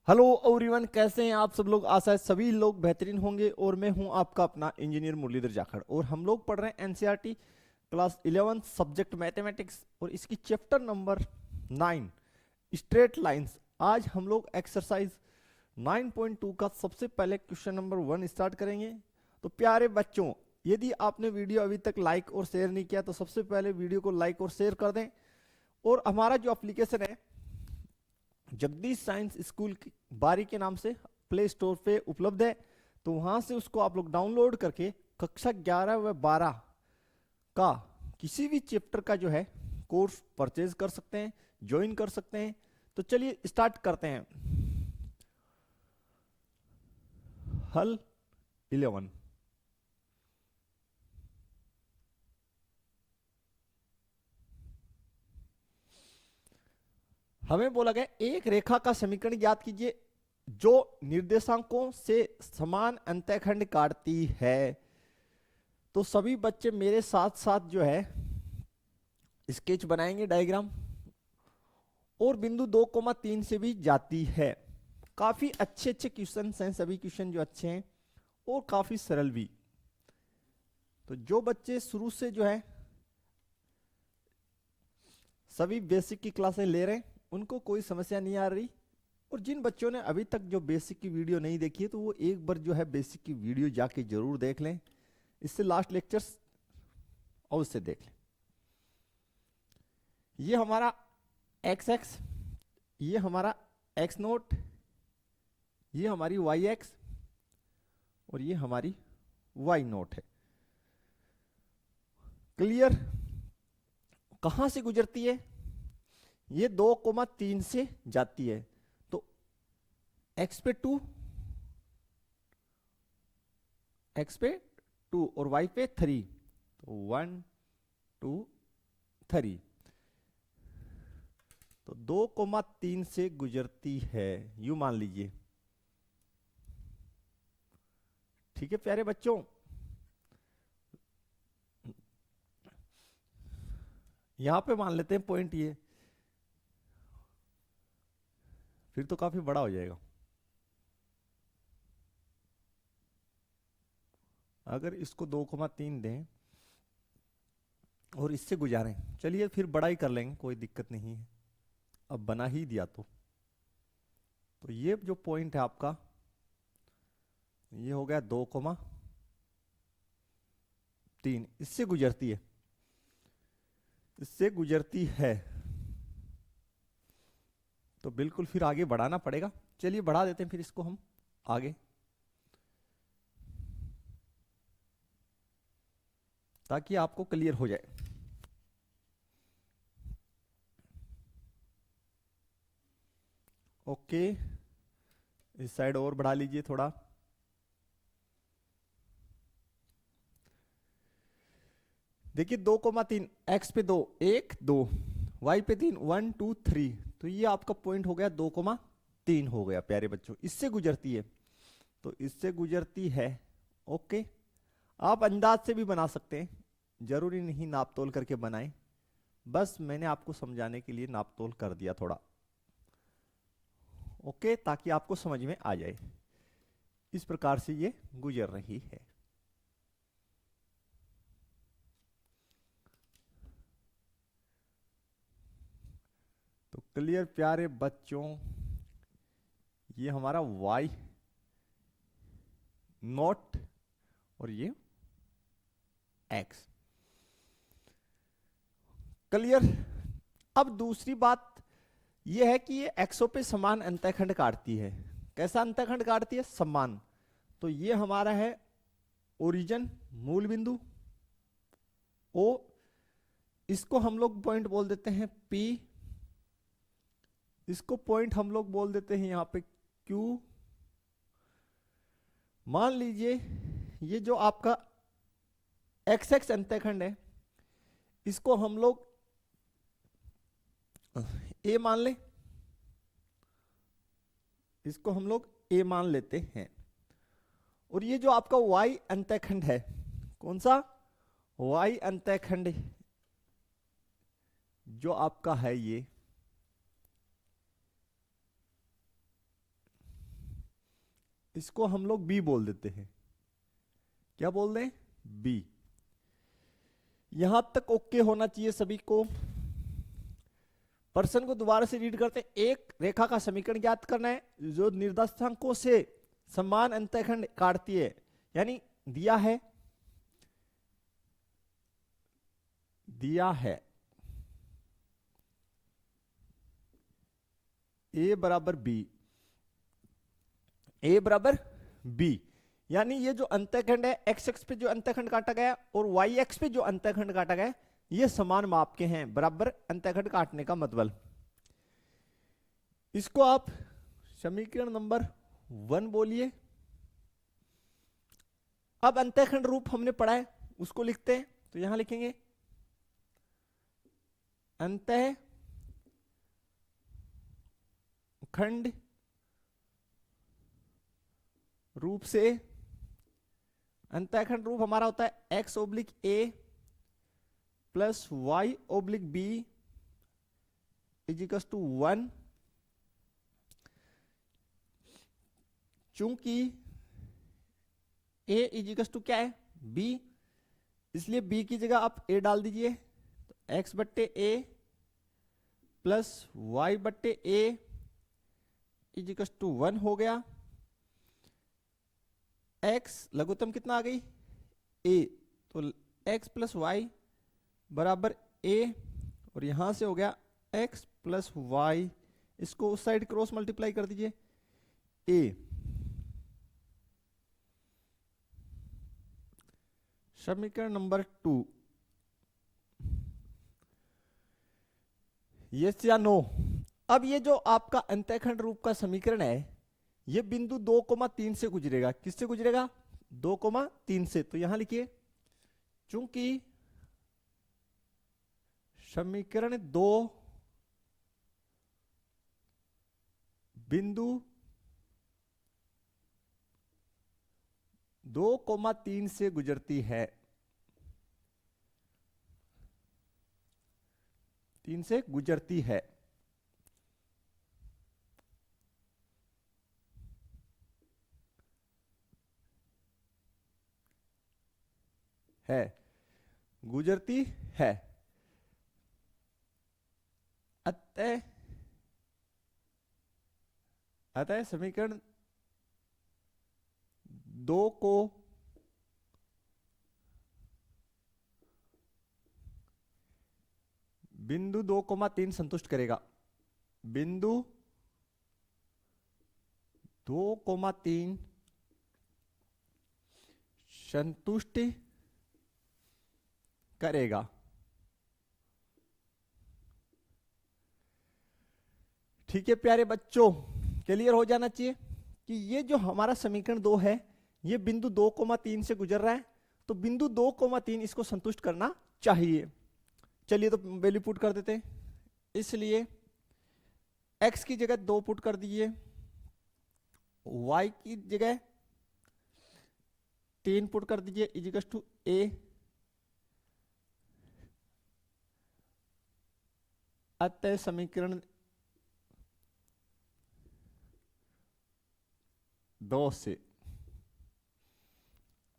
Hello everyone, कैसे हैं आप सब लोग। आशा है सभी लोग बेहतरीन होंगे। और मैं हूं आपका अपना इंजीनियर मुरलीधर जाखड़, और हम लोग पढ़ रहे हैं एनसीईआरटी क्लास 11 सब्जेक्ट मैथमेटिक्स, और इसकी चैप्टर नंबर 9 स्ट्रेट लाइंस। आज हम लोग एक्सरसाइज 9.2 का सबसे पहले क्वेश्चन नंबर 1 स्टार्ट करेंगे। तो प्यारे बच्चों, यदि आपने वीडियो अभी तक लाइक और शेयर नहीं किया तो सबसे पहले वीडियो को लाइक और शेयर कर दें। और हमारा जो एप्लीकेशन है जगदीश साइंस स्कूल की बारी के नाम से प्ले स्टोर पे उपलब्ध है, तो वहां से उसको आप लोग डाउनलोड करके कक्षा 11 व 12 का किसी भी चैप्टर का जो है कोर्स परचेज कर सकते हैं, ज्वाइन कर सकते हैं। तो चलिए स्टार्ट करते हैं। हल 11। हमें बोला गया एक रेखा का समीकरण ज्ञात कीजिए जो निर्देशांकों से समान अंतःखंड काटती है। तो सभी बच्चे मेरे साथ साथ जो है स्केच बनाएंगे, डायग्राम। और बिंदु 2,3 से भी जाती है। काफी अच्छे अच्छे क्वेश्चन हैं, सभी क्वेश्चन जो अच्छे हैं और काफी सरल भी। तो जो बच्चे शुरू से जो है सभी बेसिक की क्लासें ले रहे हैं उनको कोई समस्या नहीं आ रही। और जिन बच्चों ने अभी तक जो बेसिक की वीडियो नहीं देखी है तो वो एक बार जो है बेसिक की वीडियो जाके जरूर देख लें। इससे लास्ट लेक्चर्स अवश्य देख लें। ये हमारा एक्स एक्स, ये हमारा एक्स नोट, ये हमारी वाई एक्स, और ये हमारी वाई नोट है। क्लियर। कहां से गुजरती है? ये 2,3 से जाती है। तो एक्स पे 2, एक्स पे 2 और वाई पे 3, तो 1 2 3। तो 2,3 से गुजरती है, यू मान लीजिए। ठीक है प्यारे बच्चों। यहां पे मान लेते हैं पॉइंट ये, फिर तो काफी बड़ा हो जाएगा। अगर इसको 2,3 दें और इससे गुजारें, चलिए फिर बड़ा ही कर लेंगे, कोई दिक्कत नहीं है। अब बना ही दिया तो ये जो पॉइंट है आपका, ये हो गया 2,3। इससे गुजरती है, इससे गुजरती है। तो बिल्कुल फिर आगे बढ़ाना पड़ेगा। चलिए बढ़ा देते हैं फिर इसको हम आगे, ताकि आपको क्लियर हो जाए। ओके, इस साइड और बढ़ा लीजिए थोड़ा। देखिए 2,3, एक्स पे 2 1 2, वाई पे 3 1 2 3। तो ये आपका पॉइंट हो गया 2,3 हो गया प्यारे बच्चों। इससे गुजरती है, तो इससे गुजरती है। ओके, आप अंदाज से भी बना सकते हैं, जरूरी नहीं नाप तोल करके बनाएं। बस मैंने आपको समझाने के लिए नाप तोल कर दिया थोड़ा। ओके, ताकि आपको समझ में आ जाए। इस प्रकार से ये गुजर रही है। तो क्लियर प्यारे बच्चों, ये हमारा y नॉट और ये x। क्लियर। अब दूसरी बात ये है कि ये एक्सों पे समान अंतःखंड काटती है। कैसा अंतःखंड काटती है? समान। तो ये हमारा है ओरिजिन, मूल बिंदु ओ। इसको हम लोग पॉइंट बोल देते हैं P। इसको पॉइंट हम लोग बोल देते हैं यहां पे Q। मान लीजिए ये जो आपका एक्स एक्स अंतःखंड है, इसको हम लोग A मान लें। इसको हम लोग A मान लेते हैं। और ये जो आपका Y अंतःखंड है, कौन सा? Y अंतःखंड जो आपका है, ये इसको हम लोग बी बोल देते हैं। क्या बोल दें? बी। यहां तक ओके होना चाहिए सभी को। प्रश्न को दोबारा से रीड करते हैं। एक रेखा का समीकरण ज्ञात करना है जो निर्देशांकों से समान अंतःखंड काटती है। यानी दिया है ए बराबर बी, यानी ये जो अंतःखंड है एक्स एक्स पे जो अंतःखंड काटा गया और वाई एक्स पे जो अंतःखंड काटा गया ये समान माप के हैं। बराबर अंतःखंड काटने का मतलब, इसको आप समीकरण नंबर 1 बोलिए। अब अंतःखंड रूप हमने पढ़ा है उसको लिखते हैं, तो यहां लिखेंगे अंतःखंड रूप से, अंतःखंड रूप हमारा होता है x oblique a plus y oblique b is equal to 1। चूंकि ए इज इक्वल टू क्या है? बी, इसलिए बी की जगह आप ए डाल दीजिए। तो एक्स बट्टे ए प्लस वाई बट्टे ए इज इक्वल टू 1 हो गया। एक्स लघुत्तम कितना आ गई? ए, तो एक्स प्लस वाई बराबर ए, और यहां से हो गया एक्स प्लस वाई, इसको उस साइड क्रॉस मल्टीप्लाई कर दीजिए। ए समीकरण नंबर 2, यस या नो? अब ये जो आपका अंतःखंड रूप का समीकरण है ये बिंदु 2,3 से गुजरेगा। किससे गुजरेगा? 2,3 से। तो यहां लिखिए चूंकि समीकरण 2 बिंदु 2,3 से गुजरती है, 3 से गुजरती है, गुजरती है। अतः समीकरण 2 को बिंदु 2,3 संतुष्ट करेगा। बिंदु 2,3 संतुष्ट करेगा। ठीक है प्यारे बच्चों, क्लियर हो जाना चाहिए कि ये जो हमारा समीकरण 2 है ये बिंदु 2,3 से गुजर रहा है, तो बिंदु 2,3 इसको संतुष्ट करना चाहिए। चलिए तो वैल्यू पुट कर देते हैं। इसलिए x की जगह 2 पुट कर दीजिए, y की जगह 3 पुट कर दीजिए इज इक्वल टू a, अतः समीकरण 2 से,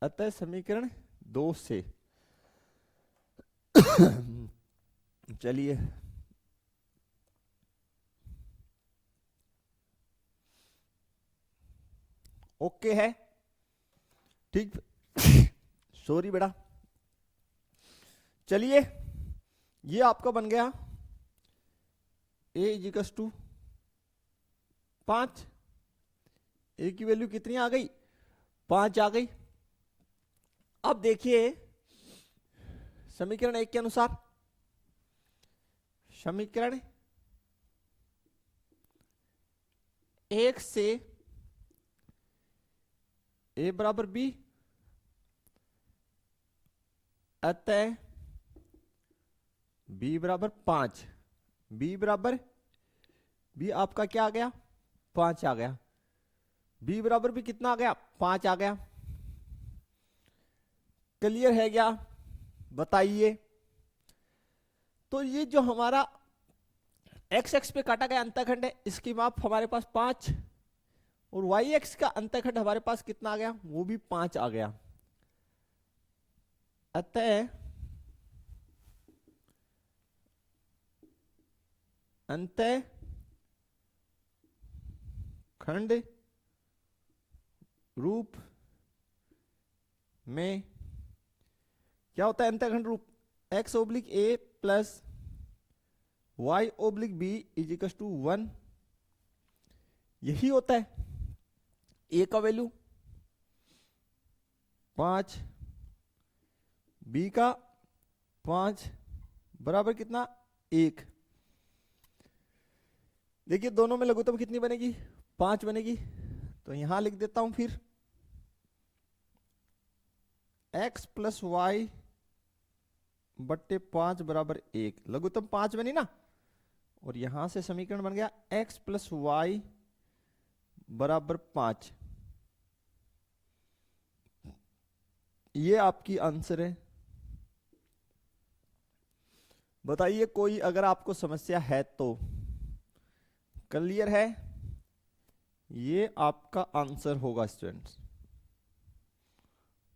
अतः समीकरण 2 से चलिए ओके है, ठीक। सॉरी बेटा। चलिए ये आपका बन गया a इज इक्वल टू 5, ए की वैल्यू कितनी आ गई? 5 आ गई। अब देखिए समीकरण 1 के अनुसार, समीकरण 1 से a बराबर b, अतः b बराबर 5, b बराबर b आपका क्या आ गया? 5 आ गया। b बराबर भी कितना आ गया? 5 आ गया। क्लियर है क्या? बताइए। तो ये जो हमारा x एक्स पे काटा गया अंतःखंड है इसकी माप हमारे पास 5, और वाई एक्स का अंतःखंड हमारे पास कितना आ गया, वो भी 5 आ गया। अतः अंतःखंड रूप में क्या होता है अंतःखंड रूप, x oblique a plus y oblique b is equal to 1, यही होता है। ए का वैल्यू 5, बी का 5 बराबर कितना 1। देखिए दोनों में लघुत्तम कितनी बनेगी, 5 बनेगी। तो यहां लिख देता हूं फिर x प्लस वाई बट्टे 5 बराबर 1, लघुत्तम 5 बनी ना। और यहां से समीकरण बन गया x प्लस वाई बराबर 5। ये आपकी आंसर है। बताइए कोई अगर आपको समस्या है तो। क्लियर है, ये आपका आंसर होगा स्टूडेंट्स,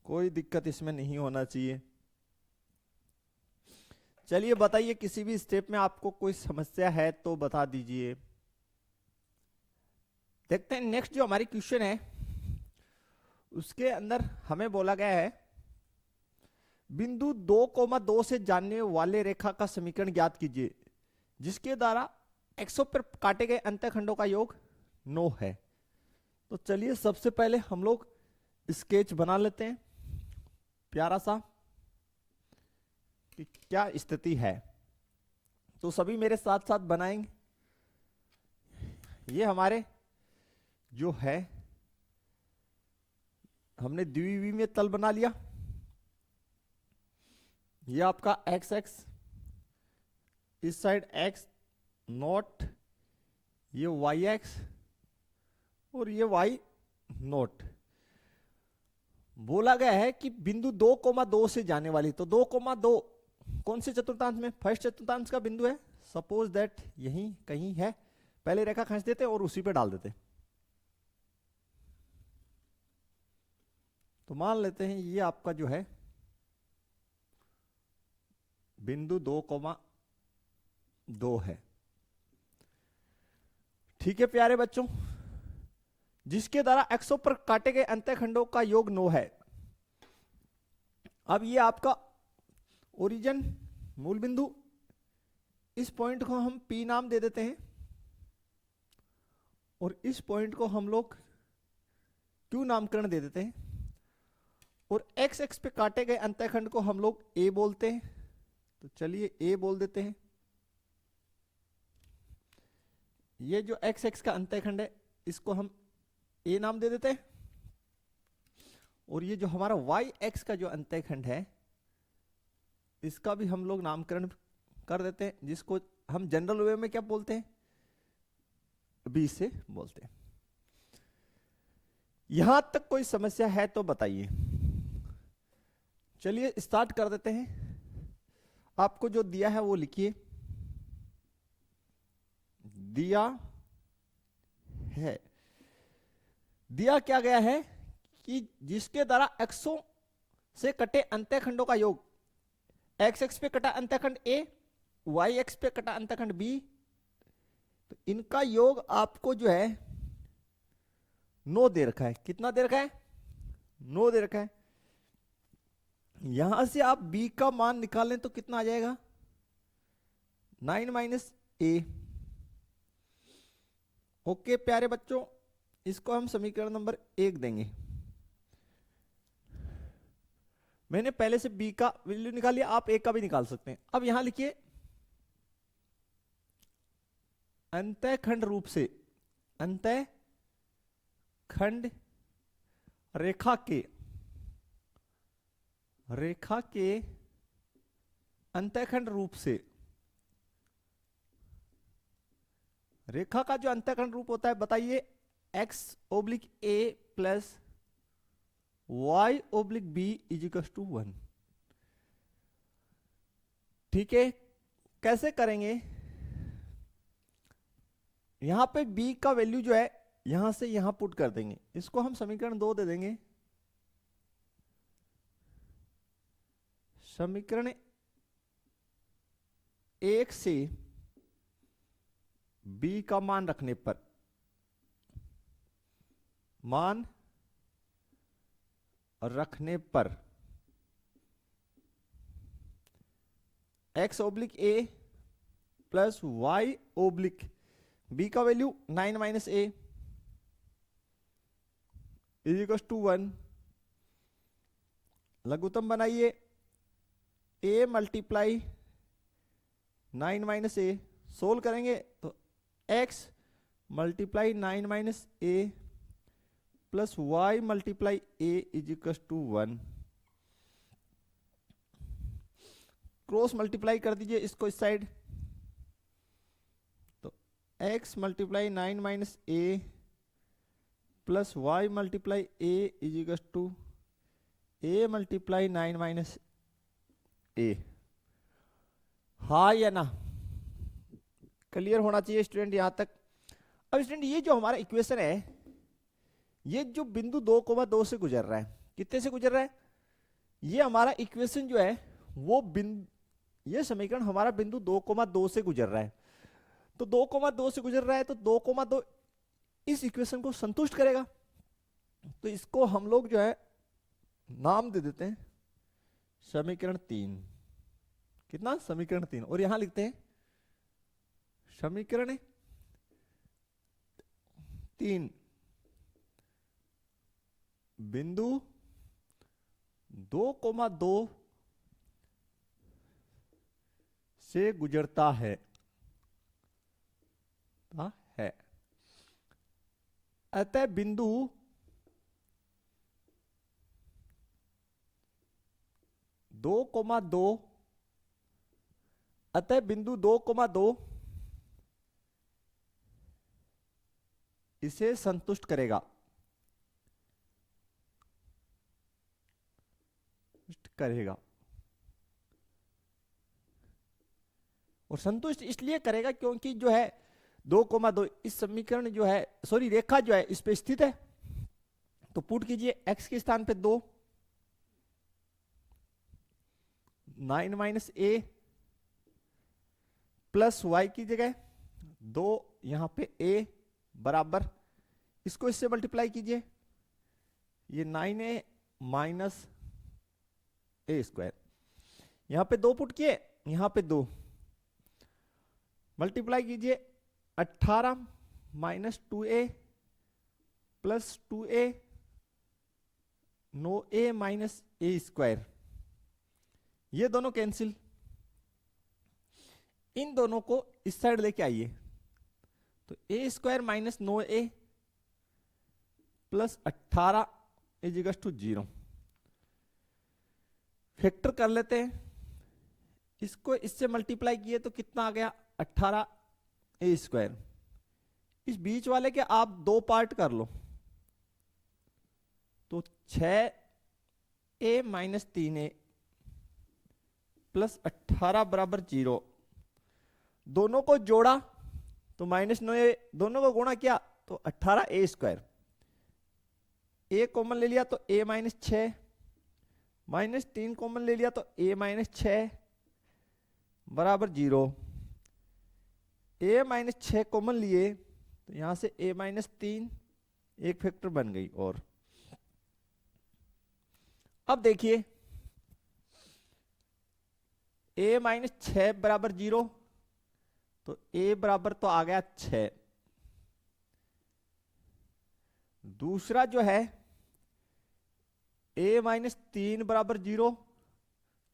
कोई दिक्कत इसमें नहीं होना चाहिए। चलिए बताइए किसी भी स्टेप में आपको कोई समस्या है तो बता दीजिए। देखते हैं नेक्स्ट जो हमारी क्वेश्चन है उसके अंदर हमें बोला गया है बिंदु 2,2 से जानने वाले रेखा का समीकरण ज्ञात कीजिए जिसके द्वारा एक्सों पर काटे गए अंतःखंडों का योग 9 है। तो चलिए सबसे पहले हम लोग स्केच बना लेते हैं प्यारा सा कि क्या स्थिति है। तो सभी मेरे साथ साथ बनाएंगे। ये हमारे जो है हमने द्विविमीय तल बना लिया। ये आपका एक्स एक्स, इस साइड एक्स नॉट, ये वाई एक्स और ये वाई नॉट। बोला गया है कि बिंदु 2,2 से जाने वाली, तो 2,2 कौन से चतुर्थांश में, फर्स्ट चतुर्थांश का बिंदु है। सपोज दैट यहीं कहीं है, पहले रेखा खींच देते और उसी पे डाल देते। तो मान लेते हैं ये आपका जो है बिंदु 2,2 है। ठीक है प्यारे बच्चों, जिसके द्वारा एक्सों पर काटे गए अंतःखंडों का योग 9 है। अब ये आपका ओरिजिन मूल बिंदु, इस पॉइंट को हम P नाम दे देते हैं और इस पॉइंट को हम लोग Q नामकरण दे देते हैं और एक्स एक्स पे काटे गए अंतःखंड को हम लोग A बोलते हैं। तो चलिए A बोल देते हैं। ये जो एक्स एक्स का अंतःखंड है इसको हम A नाम दे देते हैं और ये जो हमारा वाई एक्स का जो अंतःखंड है इसका भी हम लोग नामकरण कर देते हैं, जिसको हम जनरल वे में क्या बोलते हैं, B से बोलते हैं। यहां तक कोई समस्या है तो बताइए। चलिए स्टार्ट कर देते हैं। आपको जो दिया है वो लिखिए। दिया है, दिया क्या गया है कि जिसके द्वारा एक्सों से कटे अंतःखंडों का योग, एक्स एक्स पे कटा अंतःखंड A, वाई एक्स पे कटा अंतःखंड B, तो इनका योग आपको जो है 9 दे रखा है। कितना दे रखा है, 9 दे रखा है। यहां से आप B का मान निकालें तो कितना आ जाएगा, 9 माइनस A। ओके प्यारे बच्चों, इसको हम समीकरण नंबर 1 देंगे। मैंने पहले से B का वैल्यू निकाल लिया, आप A का भी निकाल सकते हैं। अब यहां लिखिए अंतःखंड रूप से, अंतःखंड रेखा के अंतःखंड रूप से, रेखा का जो अंतःखंड रूप होता है बताइए, x oblique A plus y oblique B is equal to 1। ठीक है, कैसे करेंगे, यहां पे B का वैल्यू जो है यहां से यहां पुट कर देंगे, इसको हम समीकरण 2 दे देंगे। समीकरण 1 से b का मान रखने पर, मान रखने पर x oblique a plus y oblique b का value 9 minus a is equal to 1। लघुत्तम बनाइए, a multiply 9 minus a, solve करेंगे तो x multiply 9 minus a plus y multiply a is equal to 1। Cross multiply कर दीजिए इसको इस side, तो x multiply 9 minus a plus y multiply a is equal to a multiply 9 minus a. हाँ या ना, क्लियर होना चाहिए स्टूडेंट यहां तक। अब स्टूडेंट ये जो हमारा इक्वेशन है, ये जो बिंदु 2,2 से गुजर रहा है, कितने से गुजर रहा है, ये हमारा इक्वेशन जो है वो ये समीकरण हमारा बिंदु 2,2 से गुजर रहा है। तो 2,2 से गुजर रहा है तो 2,2 इस इक्वेशन को संतुष्ट करेगा। तो इसको हम लोग जो है नाम दे देते हैं समीकरण 3। कितना? समीकरण 3। और यहां लिखते हैं समीकरण 3 बिंदु 2,2 से गुजरता है। अतः बिंदु 2,2 अतः बिंदु 2,2 इसे संतुष्ट करेगा। और संतुष्ट इसलिए करेगा क्योंकि जो है 2,2 इस समीकरण जो है, सॉरी रेखा जो है इस पे स्थित है। तो पुट कीजिए x के स्थान पे 2, 9 माइनस ए प्लस वाई की जगह 2 यहां पे a बराबर, इसको इससे मल्टीप्लाई कीजिए, ये 9a माइनस ए स्क्वायर, यहां पे 2 पुट किए, यहां पे 2 मल्टीप्लाई कीजिए, 18 minus 2a plus 2a 9a minus a square, ये दोनों कैंसिल, इन दोनों को इस साइड लेके आइए, तो a square minus 9a plus 18 is equal to 0। Factor कर लेते हैं, इसको इससे मल्टीप्लाई किए तो कितना आ गया 18 ए स्क्वायर। इस बीच वाले के आप 2 पार्ट कर लो, तो 6a माइनस 3a प्लस 18 बराबर 0। दोनों को जोड़ा तो माइनस 9a, दोनों को गुणा किया तो 18 ए स्क्वायर, ए कॉमन ले लिया तो a माइनस 6, माइनस 3 कॉमन ले लिया तो a माइनस 6 बराबर 0। a माइनस 6 कॉमन लिए तो यहां से a माइनस 3 एक फैक्टर बन गई। और अब देखिए a माइनस 6 बराबर 0, तो a बराबर तो आ गया 6। दूसरा जो है a माइनस 3 बराबर 0,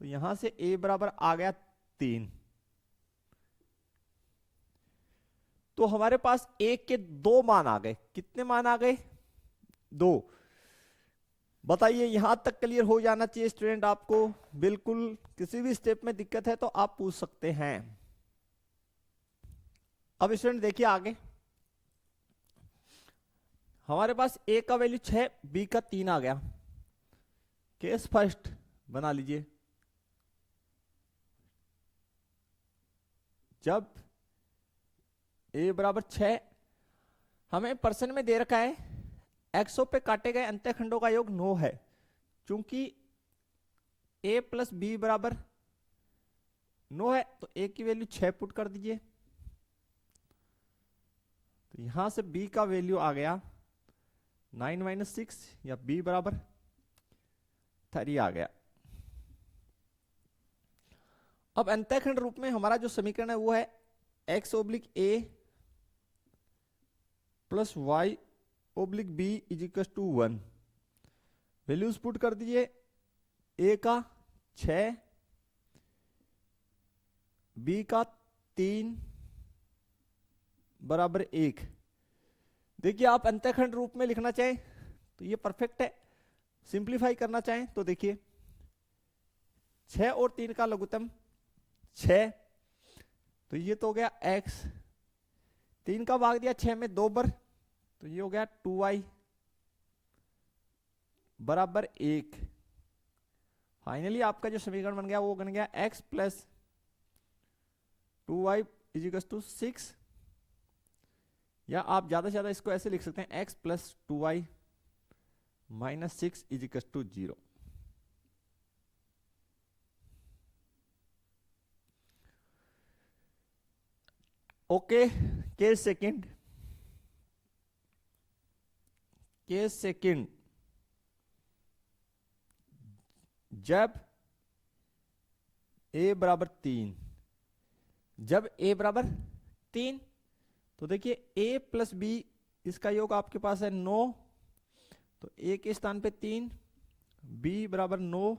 तो यहां से a बराबर आ गया 3। तो हमारे पास a के 2 मान आ गए। कितने मान आ गए? 2। बताइए, यहां तक क्लियर हो जाना चाहिए स्टूडेंट आपको। बिल्कुल किसी भी स्टेप में दिक्कत है तो आप पूछ सकते हैं। अब स्टूडेंट देखिए आगे, हमारे पास a का वैल्यू 6, b का 3 आ गया। केस फर्स्ट बना लीजिए, जब a बराबर 6 हमें परसेंट में दे रखा है एक्सों पे काटे गए अंत्यखंडों का योग 9 है। चूंकि a प्लस बी बराबर 9 है तो a की वैल्यू 6 पुट कर दीजिए। तो यहां से b का वैल्यू आ गया 9 माइनस 6 या b बराबर 3 आ गया। अब अंतःखंड रूप में हमारा जो समीकरण है वो है x oblique a plus y oblique b is equal to 1। Values put कर दीजिए, a का 6, b का 3 बराबर 1। देखिए आप अंतःखंड रूप में लिखना चाहें तो ये परफेक्ट है, सिंप्लीफाई करना चाहें तो देखिए 6 और 3 का लघुत्तम 6, तो ये तो हो गया x। 3 का भाग दिया 6 में 2 बार, तो ये हो गया 2y बराबर 1। फाइनली आपका जो समीकरण बन गया वो बन गया x plus 2y is equal to 6, या आप ज्यादा से ज्यादा इसको ऐसे लिख सकते हैं x plus 2y minus 6 is equal to 0। Okay, case second. जब a बराबर 3, जब a बराबर 3, तो देखिए a प्लस b इसका योग आपके पास है 9, तो a के स्थान पे 3, b बराबर 9,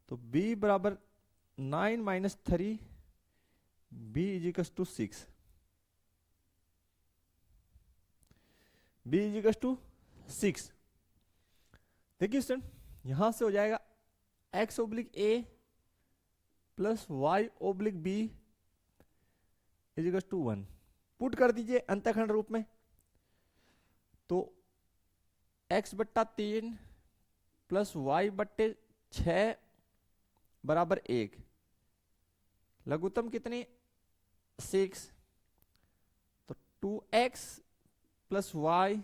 तो b बराबर 9 minus 3, b is equal to 6। b is equal to 6। देखिए स्टूडेंट यहां से हो जाएगा x oblique a plus y oblique b is equal to 1। Put कर दीजिए अंतःखंड रूप में, तो x बट्टा 3 प्लस वाई बट्टे 6 बराबर 1। लघुत्तम कितनी 6, तो 2x प्लस वाई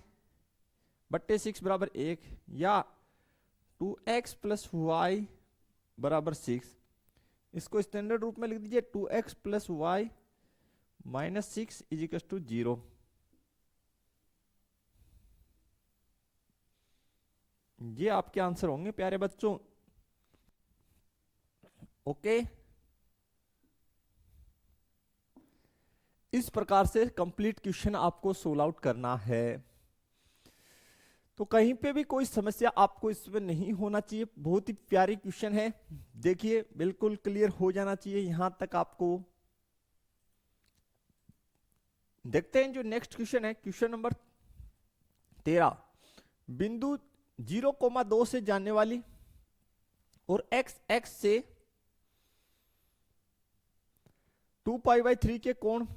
बट्टे 6 बराबर 1, या 2x प्लस वाई बराबर 6। इसको स्टैंडर्ड रूप में लिख दीजिए 2x plus y minus 6 is equal to 0। ये आपके आंसर होंगे प्यारे बच्चों। ओके, इस प्रकार से कंप्लीट क्वेश्चन आपको सोल्व आउट करना है। तो कहीं पे भी कोई समस्या आपको इसमें नहीं होना चाहिए, बहुत ही प्यारी क्वेश्चन है। देखिए बिल्कुल क्लियर हो जाना चाहिए यहां तक आपको। देखते हैं जो नेक्स्ट क्वेश्चन है, क्वेश्चन नंबर 13। बिंदु 0,2 से जाने वाली और x से 2π/3 के कोण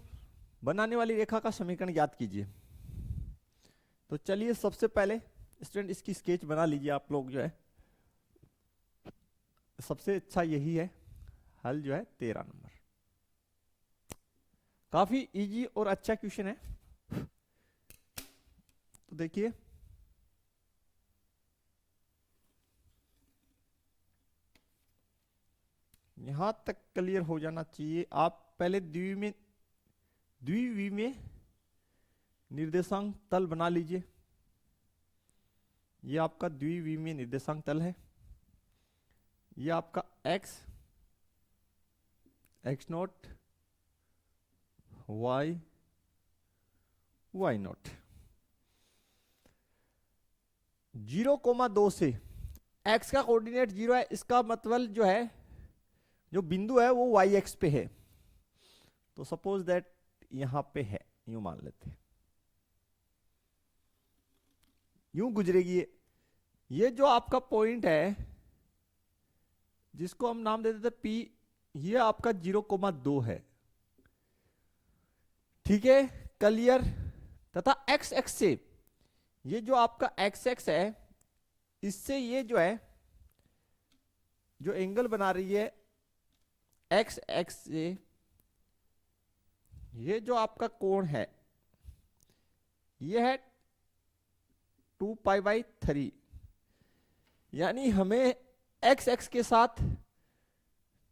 बनाने वाली रेखा का समीकरण ज्ञात कीजिए। तो चलिए सबसे पहले स्टूडेंट इसकी स्केच बना लीजिए आप लोग। जो है सबसे अच्छा यही है हल, जो है 13 नंबर। काफी इजी और अच्छा क्वेश्चन है। तो देखिए यहां तक क्लियर हो जाना चाहिए। आप पहले द्विविमीय निर्देशांक तल बना लीजिए। ये आपका द्विविमीय निर्देशांक तल है। ये आपका x नोट, y नोट। 0,2 से x का कोऑर्डिनेट 0 है, इसका मतलब जो है जो बिंदु है वो y एक्स पे है। तो सपोज दैट यहां पे है, यूं मान लेते हैं, यूं गुजरेगी ये जो आपका पॉइंट है जिसको हम नाम दे देते हैं P, ये आपका 0,2 है। ठीक है, क्लियर। तथा x एक्स से ये जो आपका x एक्स है, इससे ये जो है जो एंगल बना रही है x एक्स से, ये जो आपका कोण है ये है 2π/3, यानी हमें एक्स एक्स के साथ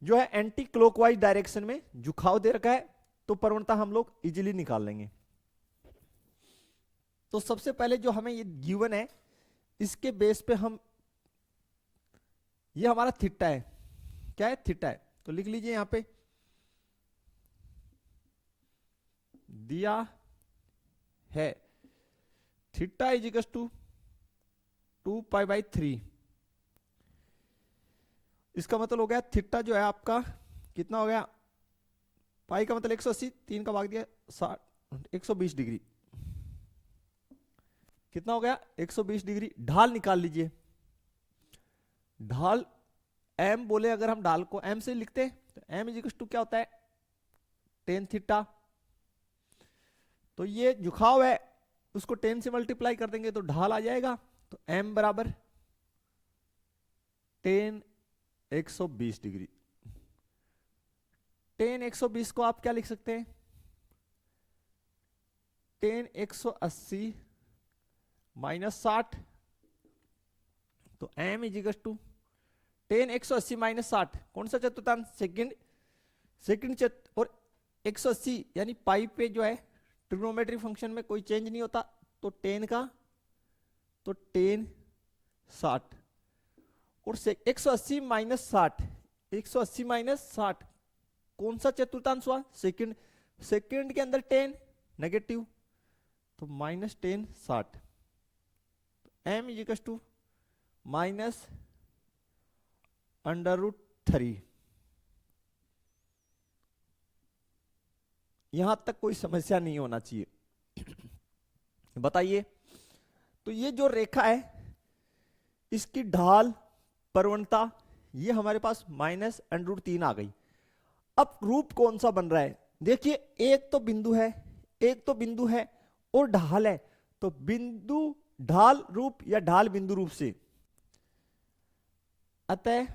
जो है एंटी क्लॉकवाइज डायरेक्शन में झुकाव दे रखा है, तो प्रवणता हम लोग इजीली निकाल लेंगे। तो सबसे पहले जो हमें ये गिवन है, इसके बेस पे हम, ये हमारा थीटा है, क्या है, थीटा है, तो लिख लीजिए यहां पे दिया है थीटा इज इक्वल टू 2π/3। इसका मतलब हो गया थीटा जो है आपका कितना हो गया, पाई का मतलब 180, 3 का भाग दिया 60, 120 डिग्री, कितना हो गया 120 डिग्री। ढाल निकाल लीजिए, ढाल m बोले अगर हम ढाल को m से लिखते हैं तो m इज इक्वल टू क्या होता है, टेन थीटा। तो ये झुकाव है, उसको 10 से मल्टीप्लाई कर देंगे तो ढाल आ जाएगा, तो m बराबर 10 120 डिग्री। 10 120 को आप क्या लिख सकते हैं, 10 180 माइनस 60, तो m is equal to 10 180 minus 60, कौन सा चतुर्थांश, सेकंड और 180 यानी पाई पे जो है ट्रिग्नोमेट्री फंक्शन में कोई चेंज नहीं होता, तो 10 का तो 10 60 और 180 माइनस 60, 180 माइनस 60 कौन सा चतुर्थांश हुआ, सेकंड के अंदर 10 नेगेटिव, तो minus 10 60, m is equal to minus √3। यहां तक कोई समस्या नहीं होना चाहिए। बताइए, तो ये जो रेखा है इसकी ढाल प्रवणता ये हमारे पास माइनस √3 आ गई। अब रूप कौन सा बन रहा है, देखिए एक तो बिंदु है, एक तो बिंदु है और ढाल है, तो बिंदु ढाल रूप या ढाल बिंदु रूप से, अतः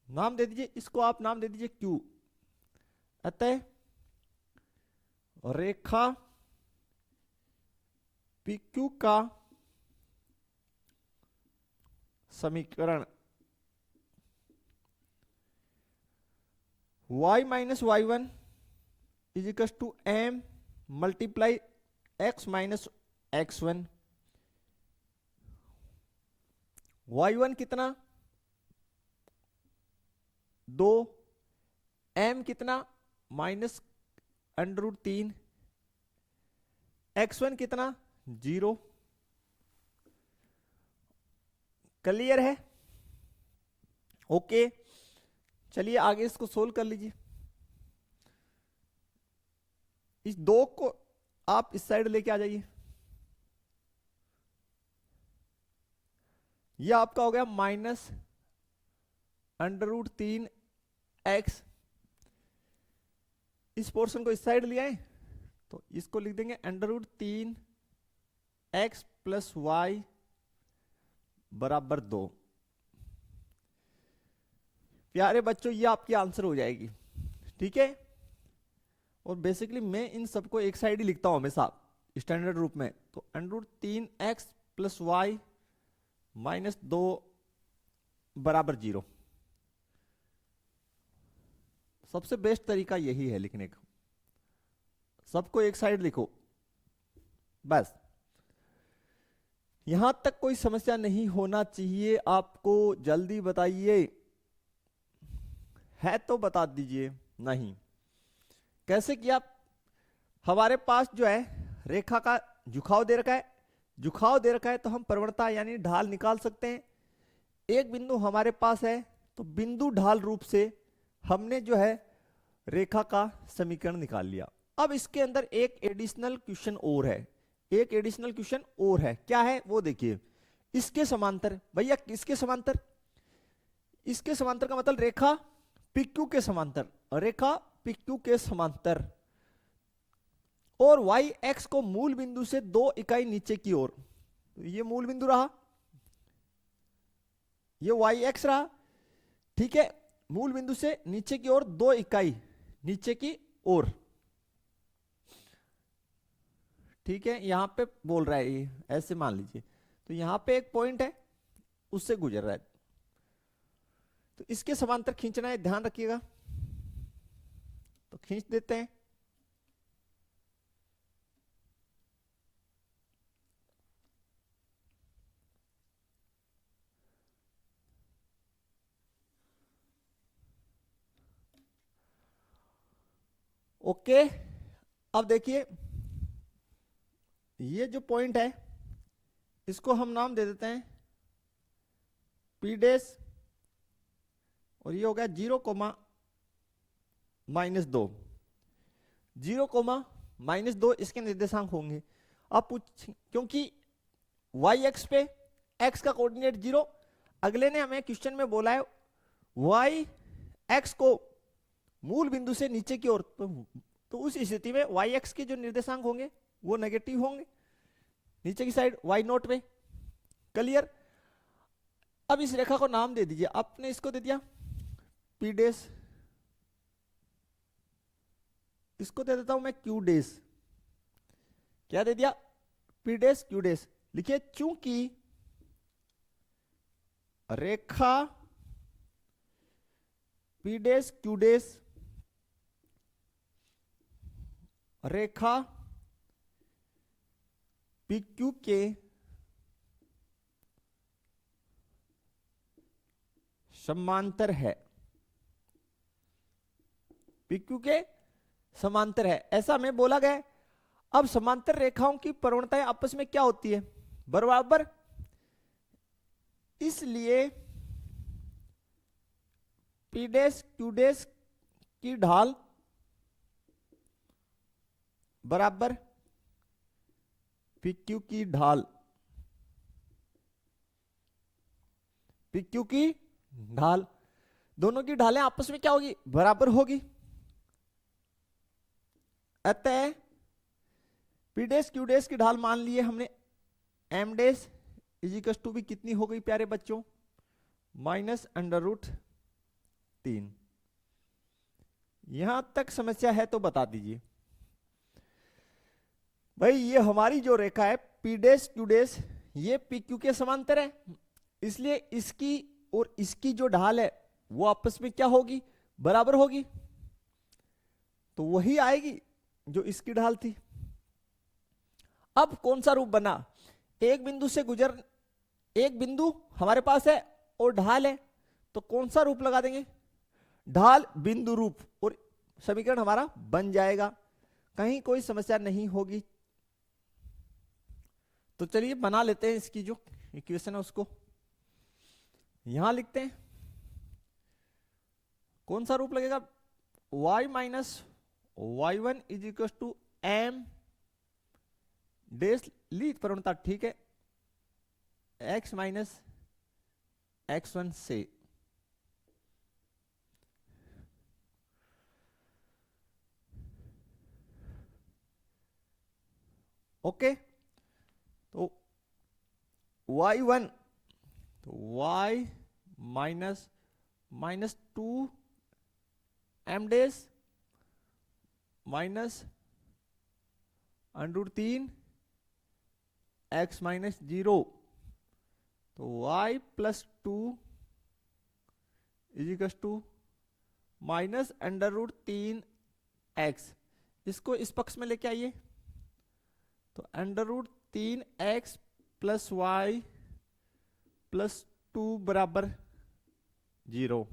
नाम दे दीजिए इसको, आप नाम दे दीजिए Q। अतः रेखा PQ का समीकरण y minus y1 is equal to m multiply x minus x1। y1 कितना 2, m कितना माइनस √3, x1 कितना 0। क्लियर है, ओके। चलिए आगे इसको सोल्व कर लीजिए। इस 2 को आप इस साइड लेके आ जाइए, यह आपका हो गया माइनस √3x। इस पोर्शन को इस साइड ले आए तो इसको लिख देंगे √3x प्लस y बराबर 2। प्यारे बच्चों, ये आपकी आंसर हो जाएगी, ठीक है। और बेसिकली मैं इन सबको एक साइड ही लिखता हूं हमेशा स्टैंडर्ड रूप में, तो √3x प्लस y माइनस 2 बराबर 0। सबसे बेस्ट तरीका यही है लिखने का, सबको एक साइड लिखो बस। यहां तक कोई समस्या नहीं होना चाहिए आपको, जल्दी बताइए, है तो बता दीजिए। नहीं, कैसे किया, हमारे पास जो है रेखा का झुकाव दे रखा है, झुकाव दे रखा है तो हम प्रवणता यानी ढाल निकाल सकते हैं। एक बिंदु हमारे पास है तो बिंदु ढाल रूप से हमने जो है रेखा का समीकरण निकाल लिया। अब इसके अंदर एक एडिशनल क्वेश्चन और है, एक एडिशनल क्वेश्चन और है, क्या है वो देखिए। इसके समांतर, भैया किसके समांतर, इसके समांतर का मतलब रेखा PQ के समांतर, रेखा PQ के समांतर, और y x को मूल बिंदु से 2 इकाई नीचे की ओर, तो ये मूल बिंदु रहा, ये y x रहा, ठीक है। मूल बिंदु से नीचे की ओर 2 इकाई नीचे की ओर, ठीक है, यहाँ पे बोल रहा है ये, ऐसे मान लीजिए, तो यहाँ पे एक पॉइंट है, उससे गुजर रहा है, तो इसके समांतर खींचना है, ध्यान रखिएगा। तो खींच देते हैं। ओके, अब देखिए ये जो पॉइंट है इसको हम नाम दे देते हैं पी डैश, और ये हो गया 0,-2, 0,-2 इसके निर्देशांक होंगे। अब पूछ, क्योंकि वाई एक्स पे एक्स का कोऑर्डिनेट 0, अगले ने हमें क्वेश्चन में बोला है वाई एक्स को मूल बिंदु से नीचे की ओर, तो उस स्थिति में वाई एक्स के जो निर्देशांक होंगे वो नेगेटिव होंगे, नीचे की साइड वाई नोट में। क्लियर? अब इस रेखा को नाम दे दीजिए, आपने इसको दे दिया पी डैश, इसको दे देता हूं मैं क्यू डैश। क्या दे दिया? P dash Q dash. लिखिए चूंकि रेखा पी डैश क्यू डैश रेखा पी क्यू के समांतर है, PQ के समांतर है, ऐसा हमें बोला गया है। अब समांतर रेखाओं की प्रवणताएं आपस में क्या होती है? बराबर, इसलिए P डैश Q डैश की ढाल बराबर PQ की ढाल, PQ की ढाल, दोनों की ढालें आपस में क्या होगी? बराबर होगी। अतः P डैश Q डैश की ढाल मान लिए हमने M डैश इजिकल्स टू भी कितनी हो गई प्यारे बच्चों? -√3। यहां तक समस्या है तो बता दीजिए भाई। ये हमारी जो रेखा है P डैश Q डैश, ये PQ के समांतर है, इसलिए इसकी और इसकी जो ढाल है वो आपस में क्या होगी? बराबर होगी। तो वही आएगी जो इसकी ढाल थी। अब कौन सा रूप बना? एक बिंदु से गुजर, एक बिंदु हमारे पास है और ढाल है, तो कौन सा रूप लगा देंगे? ढाल बिंदु रूप, और समीकरण हमारा बन जाएगा, कहीं कोई समस्या नहीं होगी। तो चलिए बना लेते हैं इसकी जो इक्वेशन है उसको यहां लिखते हैं। कौन सा रूप लगेगा? y minus y1 is equal to m dash, लीड प्रवणता ठीक है, x माइनस x1 से। ओके, तो y1, तो y -2 m dash minus √3 x minus 0, तो y plus 2 equals to minus √3 x, इसको इस पक्ष में लेके आइए, तो √3 x प्लस y प्लस 2 बराबर 0।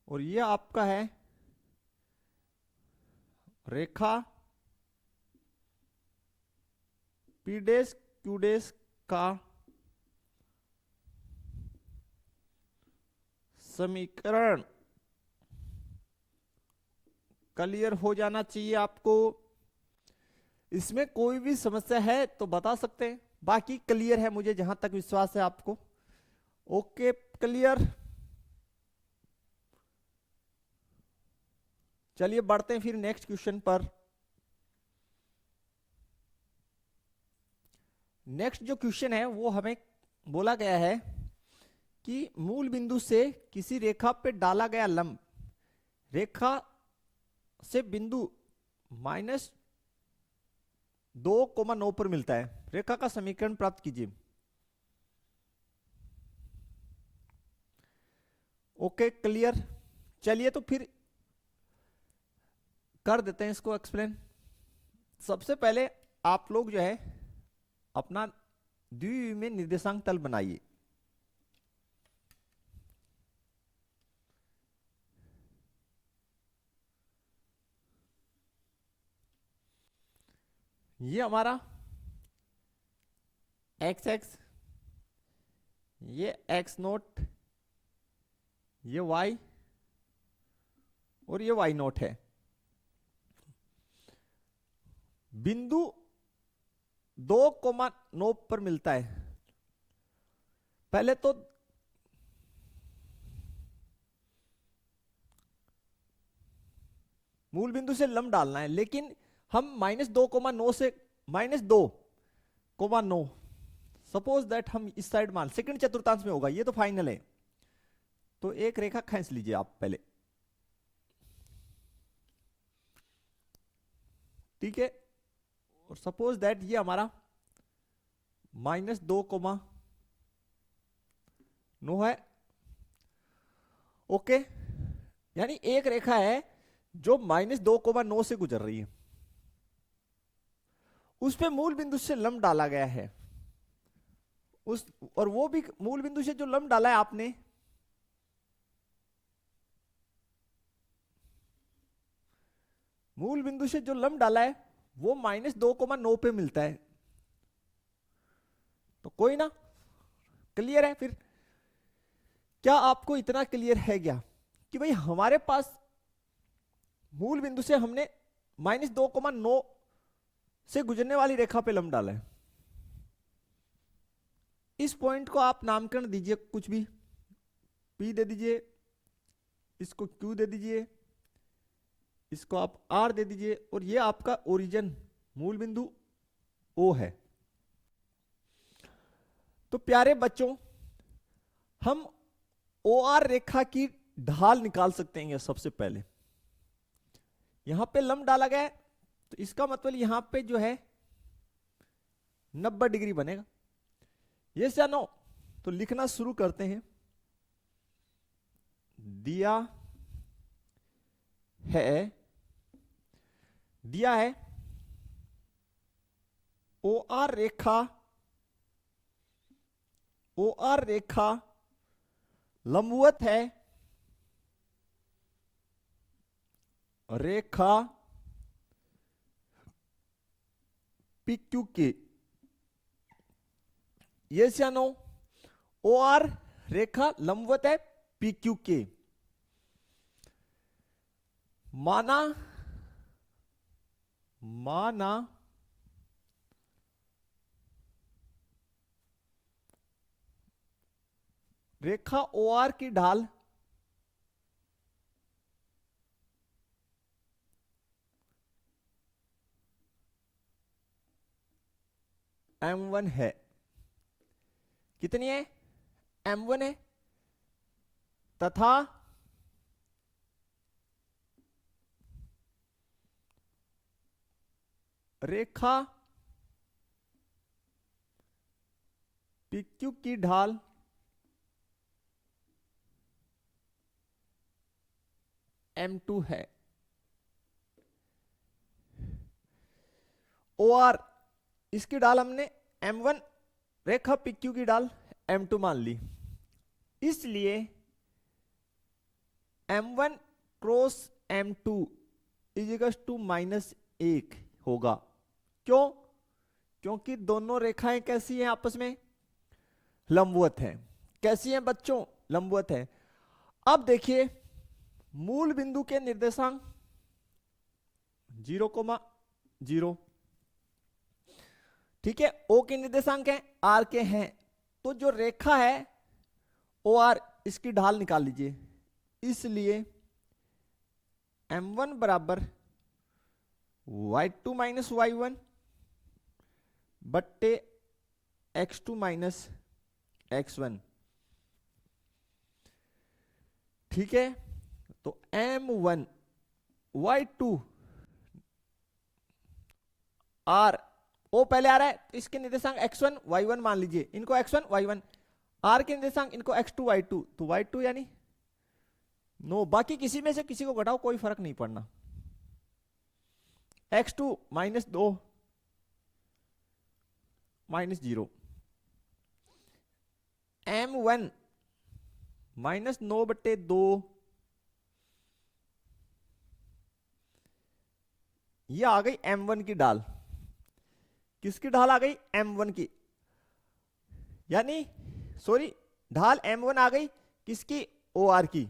और ये आपका है रेखा P डैश Q डैश का समीकरण। क्लियर हो जाना चाहिए आपको। इसमें कोई भी समस्या है तो बता सकते हैं, बाकी क्लियर है मुझे जहां तक विश्वास है आपको। Okay clear. चलिए बढ़ते हैं फिर नेक्स्ट क्वेश्चन पर। नेक्स्ट जो क्वेश्चन है वो हमें बोला गया है कि मूल बिंदु से किसी रेखा पे डाला गया लंब, रेखा से बिंदु -2,9 पर मिलता है, रेखा का समीकरण प्राप्त कीजिए। Okay clear. चलिए तो फिर कर देते हैं इसको एक्सप्लेन। सबसे पहले आप लोग जो है अपना द्विविमीय निर्देशांक तल बनाइए। ये हमारा एक्स एक्स, ये एक्स नोट, ये वाई और ये वाई नोट है। बिंदु 2,9 पर मिलता है। पहले तो मूल बिंदु से लंब डालना है, लेकिन हम -2,9 से -2,9 सपोज दैट हम इस साइड मान सेकंड चतुर्थांश में होगा, ये तो फाइनल है। तो एक रेखा खींच लीजिए आप पहले, ठीक है। और सपोज दैट ये हमारा -2,9 है। ओके, यानी एक रेखा है जो -2,9 से गुजर रही है, उस पे मूल बिंदु से लंब डाला गया है। और वो भी मूल बिंदु से जो लंब डाला है आपने, मूल बिंदु से जो लंब डाला है वो -2,9 पे मिलता है। तो कोई ना, क्लियर है। फिर क्या आपको इतना क्लियर है क्या कि भाई हमारे पास मूल बिंदु से हमने -2,9 से गुजरने वाली रेखा पे लंब डाला है। इस पॉइंट को आप नामकरण दीजिए कुछ भी, P दे दीजिए, इसको Q दे दीजिए, इसको आप R दे दीजिए, और ये आपका ओरिजिन मूल बिंदु O है। तो प्यारे बच्चों, हम OR रेखा की ढाल निकाल सकते हैं। सबसे पहले यहां पे लंब डाला गया है, तो इसका मतलब यहां पे जो है 90 डिग्री बनेगा। यस या नो? तो लिखना शुरू करते हैं। दिया है OR रेखा लंबवत है रेखा PQ के। यस या नो? OR रेखा लंबवत है PQ के। माना रेखा OR की ढाल M1 है। कितनी है? M1 है। तथा रेखा PQ की ढाल M2 है। OR इसकी ढाल हमने M1, रेखा PQ की ढाल M2 मान ली, इसलिए M1 cross M2 equals to -1 होगा। क्यों? क्योंकि दोनों रेखाएं कैसी हैं आपस में? लंबवत हैं। कैसी हैं बच्चों? लंबवत हैं। अब देखिए, मूल बिंदु के निर्देशांक 0,0, ठीक है। O के निर्देशांक हैं, R के हैं। तो जो रेखा है OR, इसकी ढाल निकाल लीजिए। इसलिए M1 बराबर y2 माइनस y1 बट्टे x2 माइनस x1, ठीक है। तो M1 y2 r o पहले आ रहा है तो इसके निर्देशांक x1 y1 मान लीजिए, इनको x1 y1, r के निर्देशांक इनको x2 y2, तो y2 यानी नो, बाकी किसी में से किसी को घटाओ कोई फर्क नहीं पड़ना। x2 -2 -0, m1 -9/2, ये आ गई m1 की ढाल। किसकी ढाल आ गई? m1 की, यानी सॉरी ढाल m1 आ गई किसकी? OR की।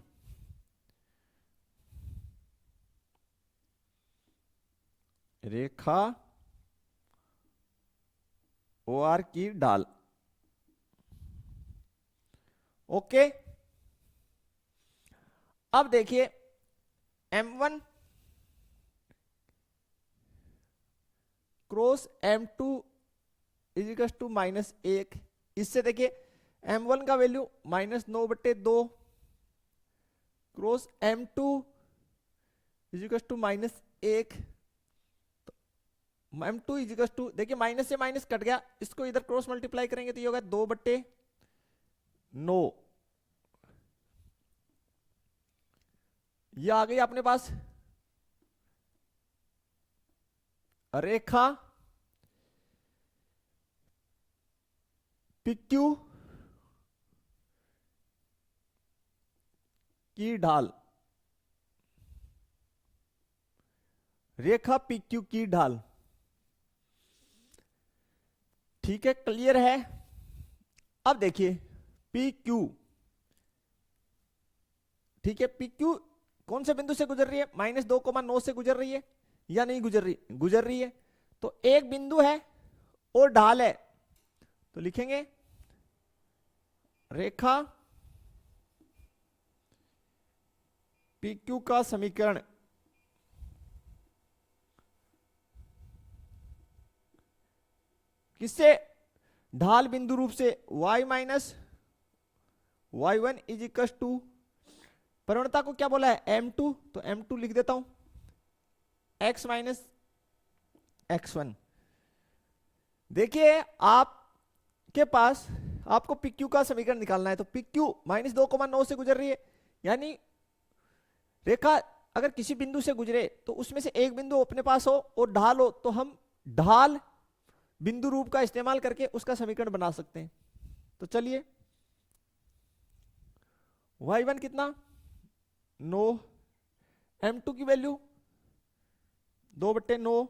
रेखा OR की ढाल। ओके, अब देखिए m1 cross m2 equal to -1, इससे देखिए m1 का value -9/2 cross m2 equal to -1, m2 equal to, देखिए माइनस से माइनस कट गया, इसको इधर क्रॉस मल्टीप्लाई करेंगे तो ये होगा 2/9। ये आ गई अपने पास रेखा PQ की ढाल। रेखा PQ की ढाल, ठीक है, क्लियर है। अब देखिए PQ, ठीक है, PQ कौन से बिंदु से गुजर रही है? -2,9 से गुजर रही है या नहीं गुजर रही? गुजर रही है। तो एक बिंदु है और ढाल है, तो लिखेंगे रेखा PQ का समीकरण किससे? ढाल बिंदु रूप से y minus y1 is equal to, प्रवणता को क्या बोला है? m2, तो m2 लिख देता हूं, x माइनस x1। देखिए आपके पास आपको PQ का समीकरण निकालना है, तो PQ -2,9 से गुजर रही है, यानी रेखा अगर किसी बिंदु से गुजरे तो उसमें से एक बिंदु अपने पास हो और ढाल हो, तो हम ढाल बिंदु रूप का इस्तेमाल करके उसका समीकरण बना सकते हैं। तो चलिए y1 कितना? 9, m2 की वैल्यू 2/9,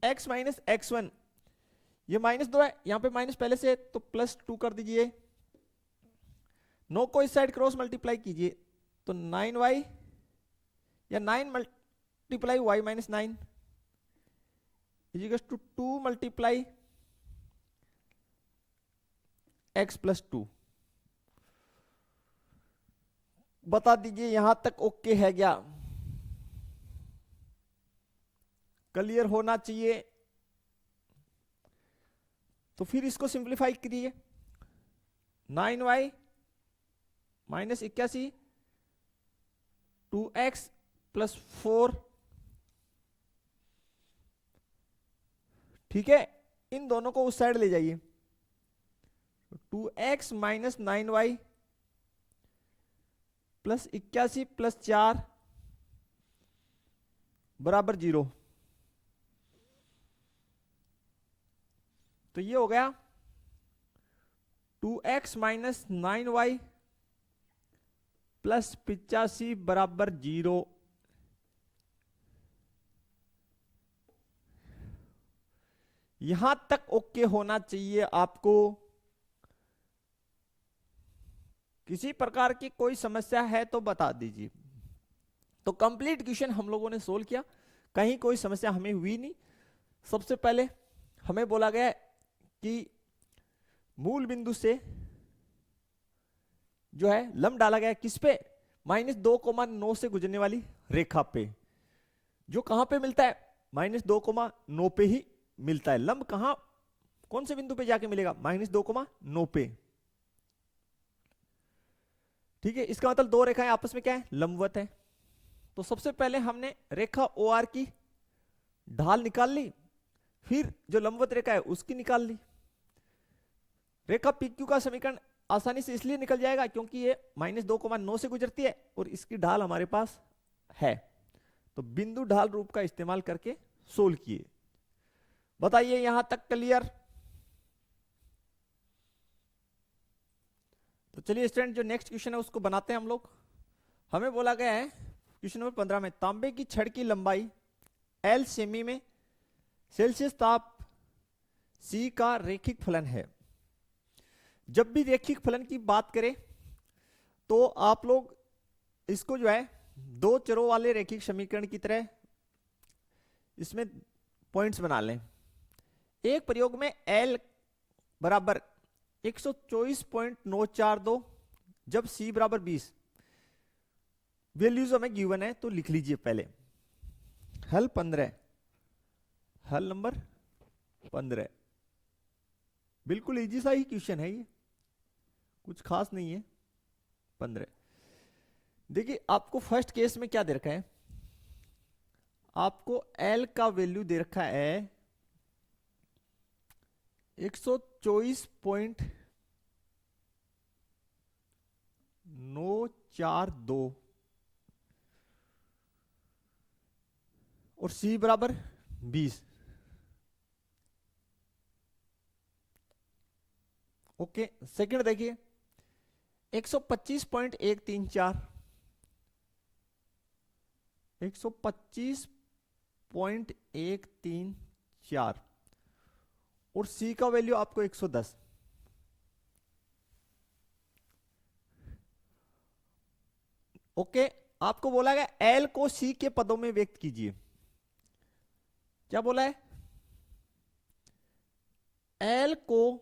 x माइनस x1, ये -2 है, यहां पे माइनस पहले से है तो +2 कर दीजिए, 9 को इस साइड क्रॉस मल्टीप्लाई कीजिए तो 9y, या 9 multiply y minus 9 equal to 2 multiply x +2। बता दीजिए यहां तक ओके है क्या? क्लियर होना चाहिए। तो फिर इसको सिंप्लीफाई करिए, 9y माइनस 81, 2x +4, ठीक है, इन दोनों को उस साइड ले जाइए, 2x minus 9y plus 81 plus 4 बराबर 0। तो ये हो गया 2x माइनस 9y प्लस 85 बराबर 0। यहां तक ओके होना चाहिए आपको। किसी प्रकार की कोई समस्या है तो बता दीजिए। तो कंप्लीट क्वेश्चन हम लोगों ने सोल्व किया, कहीं कोई समस्या हमें हुई नहीं। सबसे पहले हमें बोला गया कि मूल बिंदु से जो है लंब डाला गया किस पे? -2,9 से गुजरने वाली रेखा पे, जो कहां पे मिलता है? -2,9 पे ही मिलता है। लंब कहां, कौन से बिंदु पे जाके मिलेगा? -2,9 पे। ठीक है, इसका मतलब दो रेखाएं आपस में क्या है? लंबवत है। तो सबसे पहले हमने रेखा ओ आर की ढाल निकाल ली, फिर जो लंबवत रेखा है उसकी निकाल ली। रेखा पी क्यू का समीकरण आसानी से इसलिए निकल जाएगा क्योंकि ये -2,9 से गुजरती है और इसकी ढाल हमारे पास है, तो बिंदु ढाल रूप का इस्तेमाल करके सोल्व किए। बताइए यहां तक क्लियर? तो चलिए स्टूडेंट, जो नेक्स्ट क्वेश्चन है उसको बनाते हैं हम लोग। हमें बोला गया है क्वेश्चन नंबर 15 में, तांबे की छड़ की लंबाई L सेमी में सेल्सियस ताप C का रेखिक फलन है। जब भी रेखिक फलन की बात करें तो आप लोग इसको जो है दो चरों वाले रेखिक समीकरण की तरह इसमें पॉइंट्स बना लें। एक प्रयोग में L बराबर 124.942 जब C बराबर 20, वैल्यूज हमें गिवन है तो लिख लीजिए पहले। हल 15, हल नंबर 15, बिल्कुल इजी सा ही क्वेश्चन है ये, कुछ खास नहीं है। 15 देखिए, आपको फर्स्ट केस में क्या दे रखा है, आपको L का वैल्यू दे रखा है 124.942 और C बराबर 20। ओके, सेकंड देखिए 125.134, 125.134 और C का वैल्यू आपको 110। ओके, आपको बोला गया L को C के पदों में व्यक्त कीजिए। क्या बोला है? L को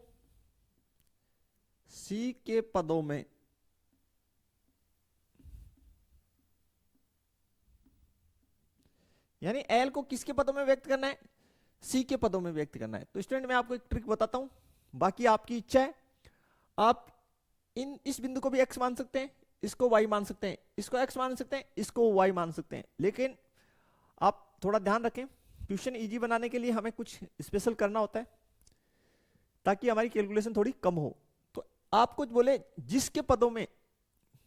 C के पदों में यानी L को किसके पदों में व्यक्त करना है? C के पदों में व्यक्त करना है। तो स्टूडेंट मैं आपको एक ट्रिक बताता हूं, बाकी आपकी इच्छा है। आप इस बिंदु को भी x मान सकते हैं, इसको y मान सकते हैं, इसको x मान सकते हैं, इसको y मान सकते हैं, लेकिन आप थोड़ा ध्यान रखें, क्वेश्चन इजी बनाने के लिए हमें कुछ स्पेशल करना होता है ताकि हमारी कैलकुलेशन थोड़ी कम हो। तो आप कुछ बोले जिसके पदों में,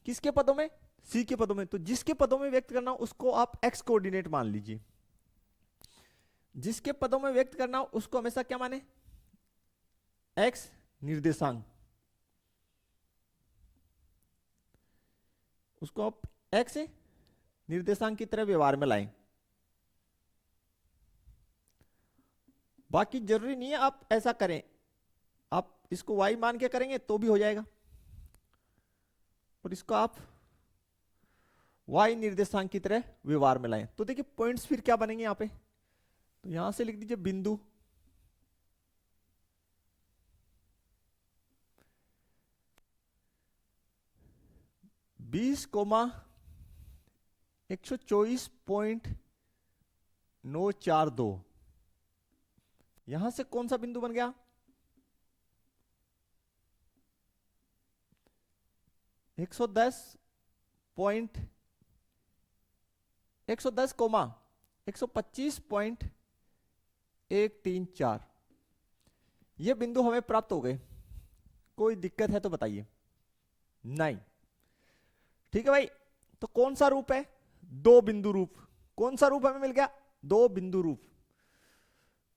किसके पदों में? C के पदों में, तो जिसके पदों में व्यक्त करना उसको आप x कोऑर्डिनेट मान लीजिए। जिसके पदों में व्यक्त करना उसको हमेशा क्या माने? x निर्देशांक। उसको आप x निर्देशांक की तरह व्यवहार में लाएं। बाकी जरूरी नहीं है आप ऐसा करें, आप इसको y मान के करेंगे तो भी हो जाएगा, और इसको आप y निर्देशांक की तरह व्यवहार में लाएं। तो देखिए पॉइंट्स फिर क्या बनेंगे यहां पे, तो यहां से लिख दीजिए बिंदु, बीस कोमा 124.942, यहां से कौन सा बिंदु बन गया? 110 कोमा 125.134, ये बिंदु हमें प्राप्त हो गए। कोई दिक्कत है तो बताइए? नहीं। ठीक है भाई, तो कौन सा रूप है? दो बिंदु रूप। कौन सा रूप हमें मिल गया? दो बिंदु रूप।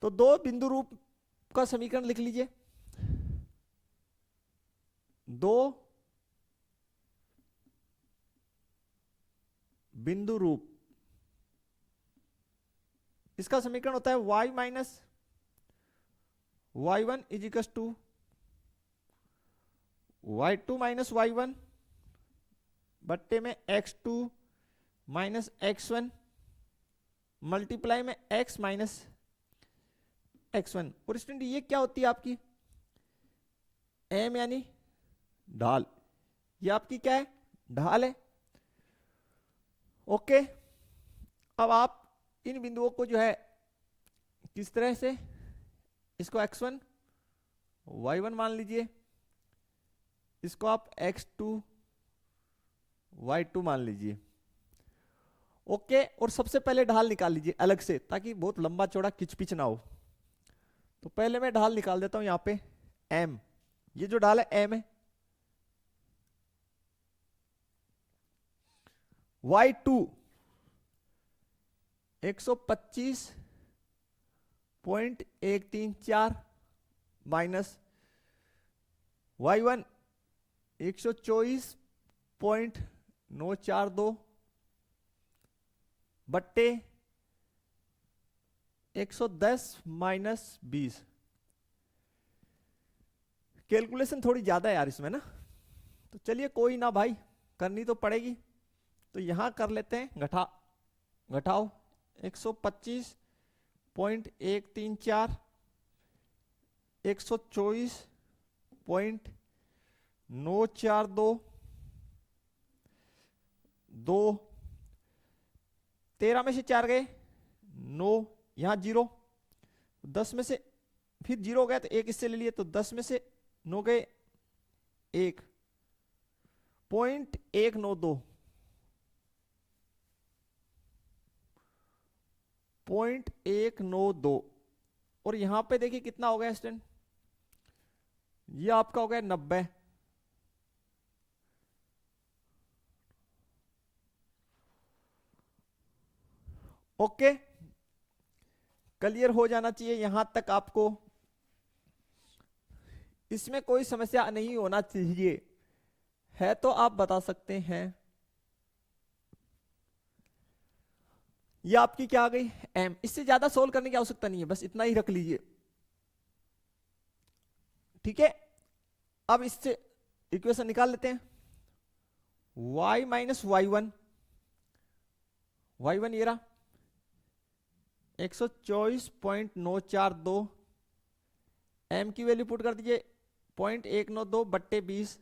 तो दो बिंदु रूप का समीकरण लिख लीजिए। दो बिंदु रूप, इसका समीकरण होता है y minus y1 is equal to y2 minus y1 बट्टे में x2 माइनस x1 मल्टीप्लाई में x माइनस x1। और स्टूडेंट ये क्या होती है आपकी? m यानी ढाल, ये आपकी क्या है? ढाल है। ओके, अब आप इन बिंदुओं को जो है किस तरह से, इसको x1 y1 मान लीजिए, इसको आप x2 y2 मान लीजिए, ओके, और सबसे पहले ढाल निकाल लीजिए अलग से, ताकि बहुत लंबा चौड़ा किचपिच ना हो। तो पहले मैं ढाल निकाल देता हूं यहाँ पे m, ये जो ढाल है m है, y2 125.134 माइनस y1 124.942 बट्टे 110 माइनस 20। कैलकुलेशन थोड़ी ज्यादा है यार इसमें ना, तो चलिए कोई ना भाई, करनी तो पड़ेगी। तो यहां कर लेते हैं घटाओ 125.134 124.942 2, 13 में से 4 गए 9, यहां 0, 10 में से फिर 0 गया तो 1 इससे ले लिए, तो 10 में से 9 गए 1, 0.192 0.192, और यहां पे देखिए कितना हो गया स्टूडेंट, ये आपका हो गया 90। ओके, क्लियर हो जाना चाहिए यहां तक आपको, इसमें कोई समस्या नहीं होना चाहिए, है तो आप बता सकते हैं। ये आपकी क्या आ गई m, इससे ज्यादा सोल्व करने की आवश्यकता नहीं है, बस इतना ही रख लीजिए, ठीक है। अब इससे इक्वेशन निकाल लेते हैं, y माइनस y1 ये रहा 124.942, m की वैल्यू पुट कर दीजिए 0.192 बट्टे 20,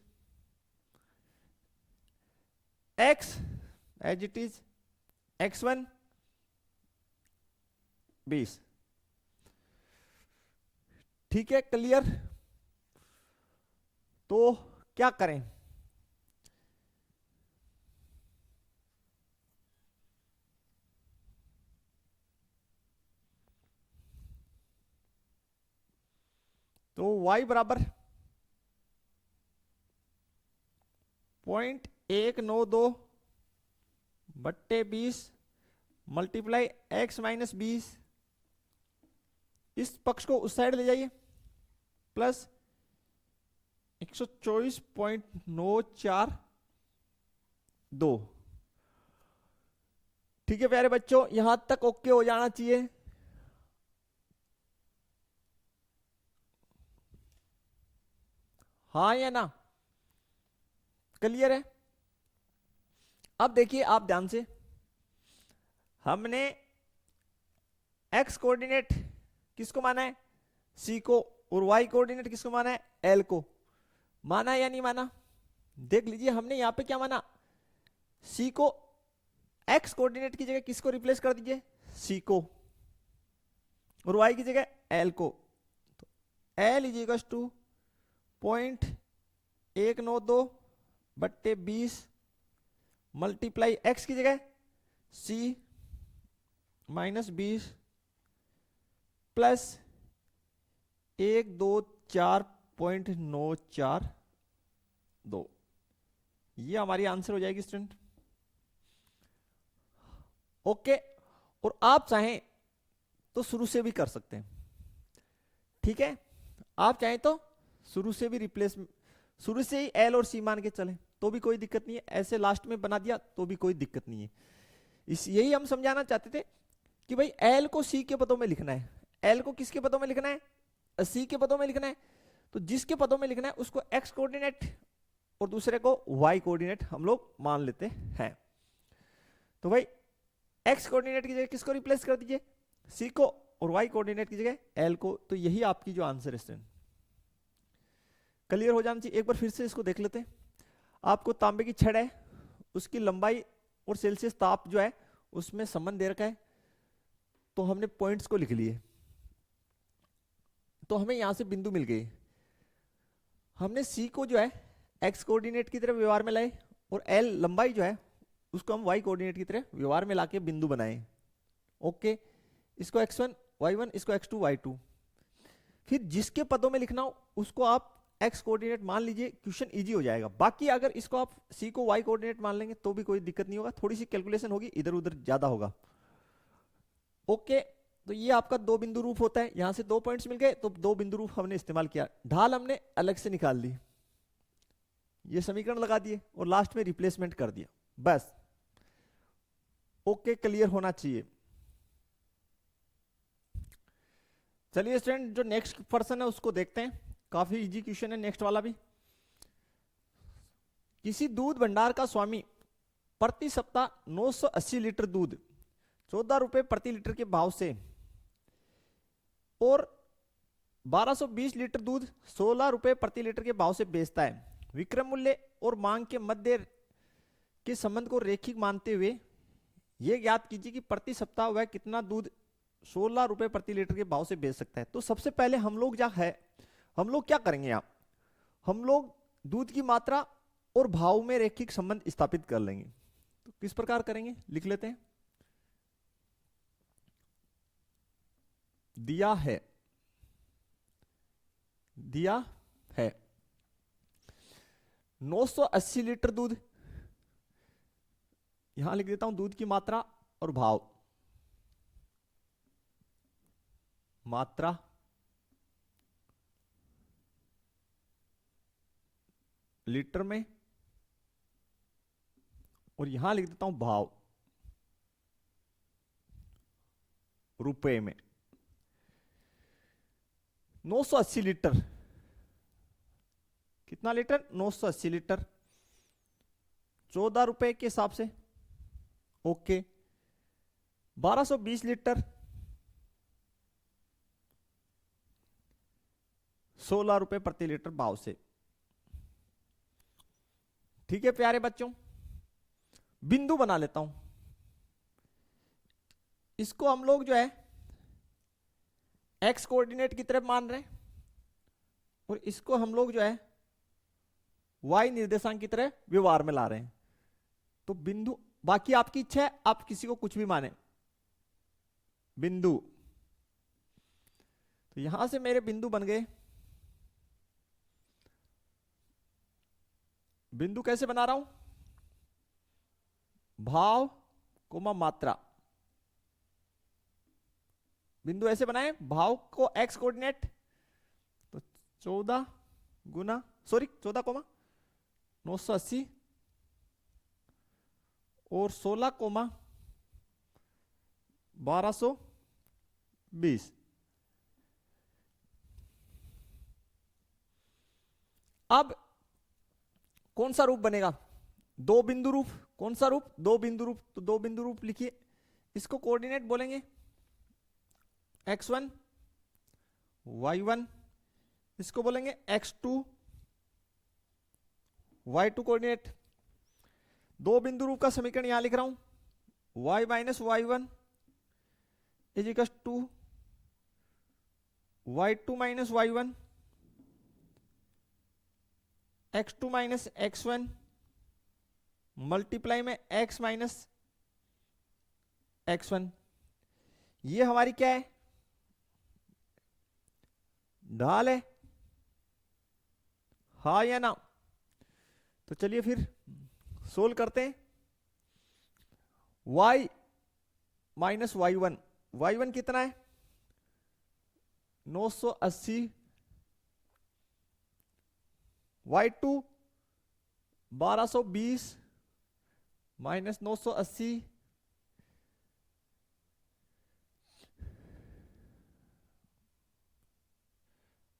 x as it is x1 20, ठीक है क्लियर। तो क्या करें, तो y बराबर 0.192 बट्टे 20 मल्टीप्लाई x माइनस 20, इस पक्ष को उस साइड ले जाइए, प्लस 124.942, ठीक है प्यारे बच्चों, यहां तक ओके हो जाना चाहिए। हाँ या ना, क्लियर है। अब देखिए आप ध्यान से, हमने x कोऑर्डिनेट किसको माना है, c को, और y कोऑर्डिनेट किसको माना है, l को। माना या नहीं माना, देख लीजिए, हमने यहां पे क्या माना, c को x कोऑर्डिनेट की जगह किसको रिप्लेस कर दीजिए, c को, और y की जगह l को। तो l इज इक्वल टू 0.192 बट्टे 20 मल्टीप्लाई x की जगह c माइनस 20 प्लस 124.942, ये हमारी आंसर हो जाएगी स्टूडेंट। ओके, और आप चाहें तो शुरू से भी कर सकते हैं, ठीक है, आप चाहें तो शुरू से भी रिप्लेस, शुरू से ही एल और सी मान के चलें तो भी कोई दिक्कत नहीं है, ऐसे लास्ट में बना दिया तो भी कोई दिक्कत नहीं है। यही हम समझाना चाहते थे कि भाई एल को सी के पदों में लिखना है, एल को किसके पदों में लिखना है, सी के पदों में लिखना है, तो जिसके पदों में लिखना है उसको एक्स कोऑर्डिनेट और दूसरे को वाई कोऑर्डिनेट हम लोग मान लेते हैं। तो भाई एक्स कोऑर्डिनेट की जगह किसको रिप्लेस कर दीजिए, सी को, और वाई कोऑर्डिनेट की जगह एल को, तो यही आपकी जो आंसर है स्टूडेंट, क्लियर हो जाना चाहिए। एक बार फिर से इसको देख लेते हैं, आपको तांबे की छड़ है, उसकी लंबाई और सेल्सियस ताप जो है उसमें संबंध दे रखा है, तो हमने पॉइंट्स को लिख लिए, तो हमें यहां से बिंदु मिल गए, हमने सी को जो है एक्स कोऑर्डिनेट की तरफ व्यवहार में लाए, और एल लंबाई जो है उसको हम y कोऑर्डिनेट की तरह व्यवहार में लाके बिंदु बनाए। ओके, इसको x1 y1, इसको x2 y2। फिर जिसके पदों में लिखना हो उसको आप x कोऑर्डिनेट मान लीजिए, क्वेश्चन इजी हो जाएगा। बाकी अगर इसको आप c को y कोऑर्डिनेट मान लेंगे तो भी कोई दिक्कत नहीं होगा, थोड़ी सी कैलकुलेशन होगी, इधर उधर ज्यादा होगा। ओके, तो ये आपका दो बिंदु रूप होता है। यहां से 2 पॉइंट्स मिल गए तो दो बिंदु रूप हमने इस्तेमाल किया। ढाल हमने अलग से निकाल ली, ये समीकरण लगा दिए और लास्ट में रिप्लेसमेंट कर दिया, बस। ओके, क्लियर होना चाहिए। चलिए स्टूडेंट, जो नेक्स्ट पर्सन है उसको देखते हैं, काफी इजी क्वेश्चन है नेक्स्ट वाला भी। किसी दूध भंडार का स्वामी प्रति सप्ताह 980 लीटर दूध 14 रुपए प्रति लीटर के भाव से और 1220 लीटर दूध 16 रुपए प्रति लीटर के भाव से बेचता है। विक्रय मूल्य और मांग के मध्य के संबंध को रैखिक मानते हुए यह ज्ञात कीजिए कि प्रति सप्ताह वह कितना दूध 16 रुपए प्रति लीटर के भाव से बेच सकता है। तो सबसे पहले हम लोग क्या करेंगे यहाँ, हम लोग दूध की मात्रा और भाव में रैखिक संबंध स्थापित कर लेंगे। तो किस प्रकार करेंगे, लिख लेते हैं। दिया है 980 लीटर दूध, यहां लिख देता हूं दूध की मात्रा और भाव। मात्रा लीटर में और यहां लिख देता हूं भाव रुपए में। 980 लीटर, कितना लीटर, 980 लीटर 14 रुपए के हिसाब से। ओके, 1220 लीटर 16 रुपए प्रति लीटर भाव से। ठीक है प्यारे बच्चों, बिंदु बना लेता हूं। इसको हम लोग जो है x कोऑर्डिनेट की तरफ मान रहे हैं और इसको हम लोग जो है y निर्देशांक की तरह व्यवहार में ला रहे हैं। तो बिंदु, बाकी आपकी इच्छा है, आप किसी को कुछ भी माने। बिंदु, तो यहां से मेरे बिंदु बन गए। बिंदु कैसे बना रहा हूं, भाव कोमा मात्रा। बिंदु ऐसे बनाए, भाव को x कोऑर्डिनेट, तो 14 कोमा 980 और 16 कोमा 1220। अब कौन सा रूप बनेगा, दो बिंदु रूप। कौन सा रूप, दो बिंदु रूप। तो दो बिंदु रूप लिखिए, इसको कोऑर्डिनेट बोलेंगे x1 y1, इसको बोलेंगे x2 y2 कोऑर्डिनेट। दो बिंदु रूप का समीकरण यहां लिख रहा हूं, y minus y1 is equal to y2 minus y1 x2 minus x1 multiply में x माइनस x1। ये हमारी क्या है, ढाल है, हा या ना। तो चलिए फिर सोल्व करते हैं। y माइनस y1, y1 कितना है 980, y2 1220 माइनस 980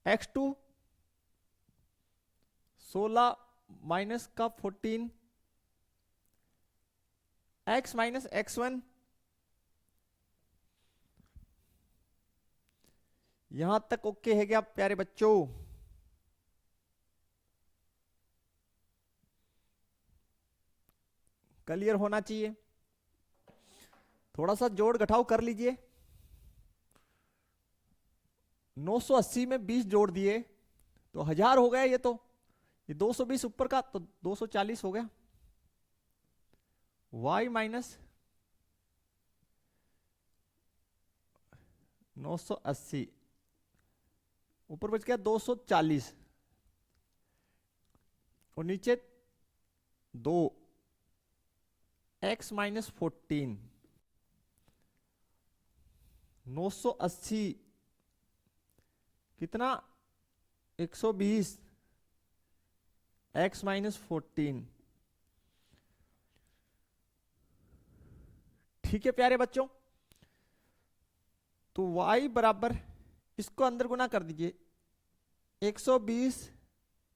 x2 16 माइनस का 14 x माइनस x1। यहां तक ओके है क्या प्यारे बच्चों, क्लियर होना चाहिए। थोड़ा सा जोड़ घटाव कर लीजिए, 980 में 20 जोड़ दिए तो 1000 हो गया। ये 220 ऊपर का तो 240 हो गया। y माइनस 980, ऊपर बच गया 240 और नीचे 2 x माइनस 14, 980 कितना 120 x माइनस 14। ठीक है प्यारे बच्चों, तो y बराबर इसको अंदर गुना कर दीजिए 120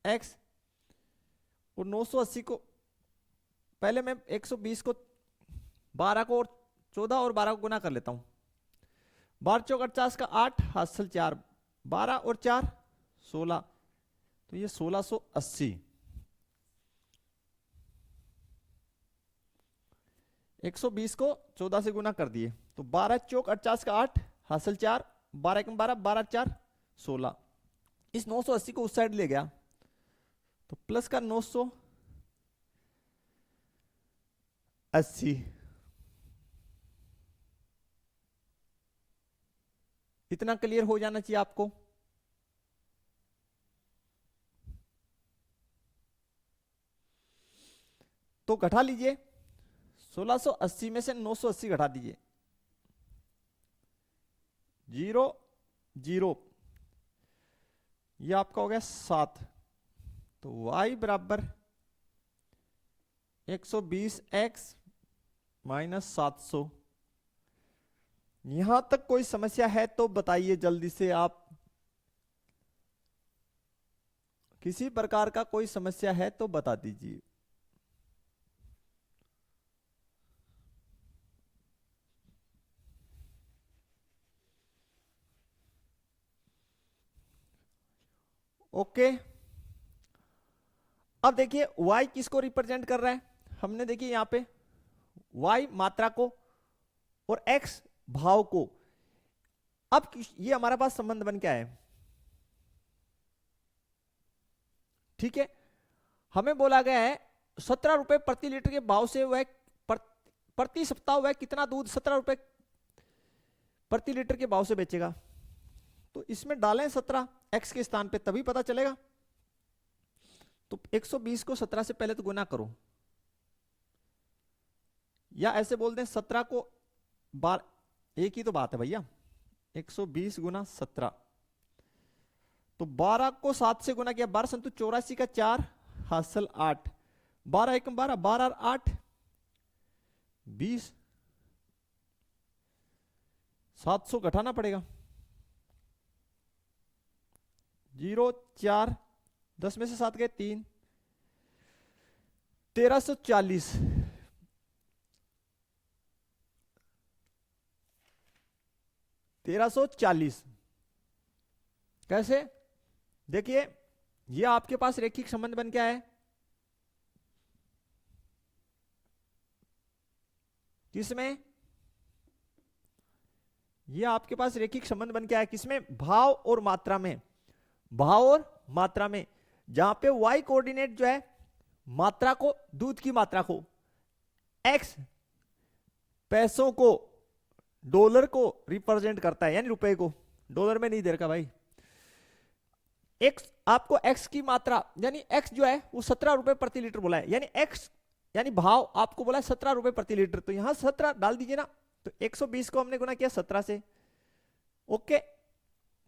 x और 980 को, पहले मैं 120 को 12 को और 14 और 12 को गुना कर लेता हूं। 12 चौक 50 का 8 हासिल 4, 12 और 4 16, तो ये 1680। 120 को 14 से गुना कर दिए तो 12 चौक 50 का 8 हासिल 4, 12 1 12, 12 4 16। इस 980 को उस साइड ले गया तो प्लस का 980, इतना क्लियर हो जाना चाहिए आपको। तो घटा लीजिए 1680 में से 980 घटा दीजिए, 0 0, ये आपका हो गया 7। तो y बराबर 120x माइनस 700। यहां तक कोई समस्या है तो बताइए जल्दी से आप, किसी प्रकार का कोई समस्या है तो बता दीजिए। ओके, अब देखिए y किसको रिप्रेजेंट कर रहा है, हमने देखिए यहां पे y मात्रा को और x भाव को। अब ये हमारा पास संबंध बन क्या है, ठीक है, हमें बोला गया है 17 रुपए प्रति लीटर के भाव से वह प्रति सप्ताह वह कितना दूध 17 रुपए प्रति लीटर के भाव से बेचेगा। तो इसमें डालें 17 x के स्थान पे, तभी पता चलेगा। तो 120 को 17 से पहले तो गुना करो, या ऐसे बोल दें 17 को बार, एक ही तो बात है भैया, 120 गुना 17, तो 12 को 7 से गुना किया, 12 संतु 84 का 4 हासिल 8, 12 1 12, 12 और 8 20, 700 घटाना पड़ेगा, 0 4, 10 में से 7 गए 3, 1340, 1340। कैसे, देखिए ये आपके पास रैखिक संबंध बन क्या है, किसमें, ये आपके पास रैखिक संबंध बन क्या है, किसमें, भाव और मात्रा में, भाव और मात्रा में, जहां पे y कोऑर्डिनेट जो है मात्रा को, दूध की मात्रा को, x पैसों को, डॉलर को रिप्रेजेंट करता है, यानी रुपए को, डॉलर में नहीं दे रखा भाई। x आपको x की मात्रा यानी x जो है वो 17 रुपए प्रति लीटर बोला है, यानी x यानी भाव आपको बोला है 17 रुपए प्रति लीटर, तो यहां 17 डाल दीजिए ना, तो 120 को हमने गुना किया 17 से, ओके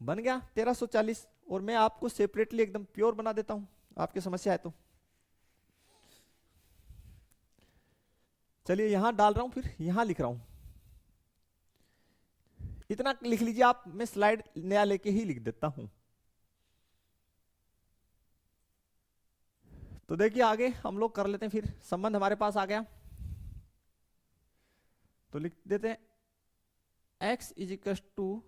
बन गया 1340। और मैं आपको सेपरेटली एकदम प्योर बना देता हूं, आपकी समस्या है तो। चलिए यहां डाल रहा हूं, फिर यहां लिख रहा हूं, इतना लिख लीजिए आप, मैं स्लाइड नया लेके ही लिख देता हूं। तो देखिए आगे हम लोग कर लेते हैं, फिर संबंध हमारे पास आ गया तो लिख देते हैं x इज इक्वल टू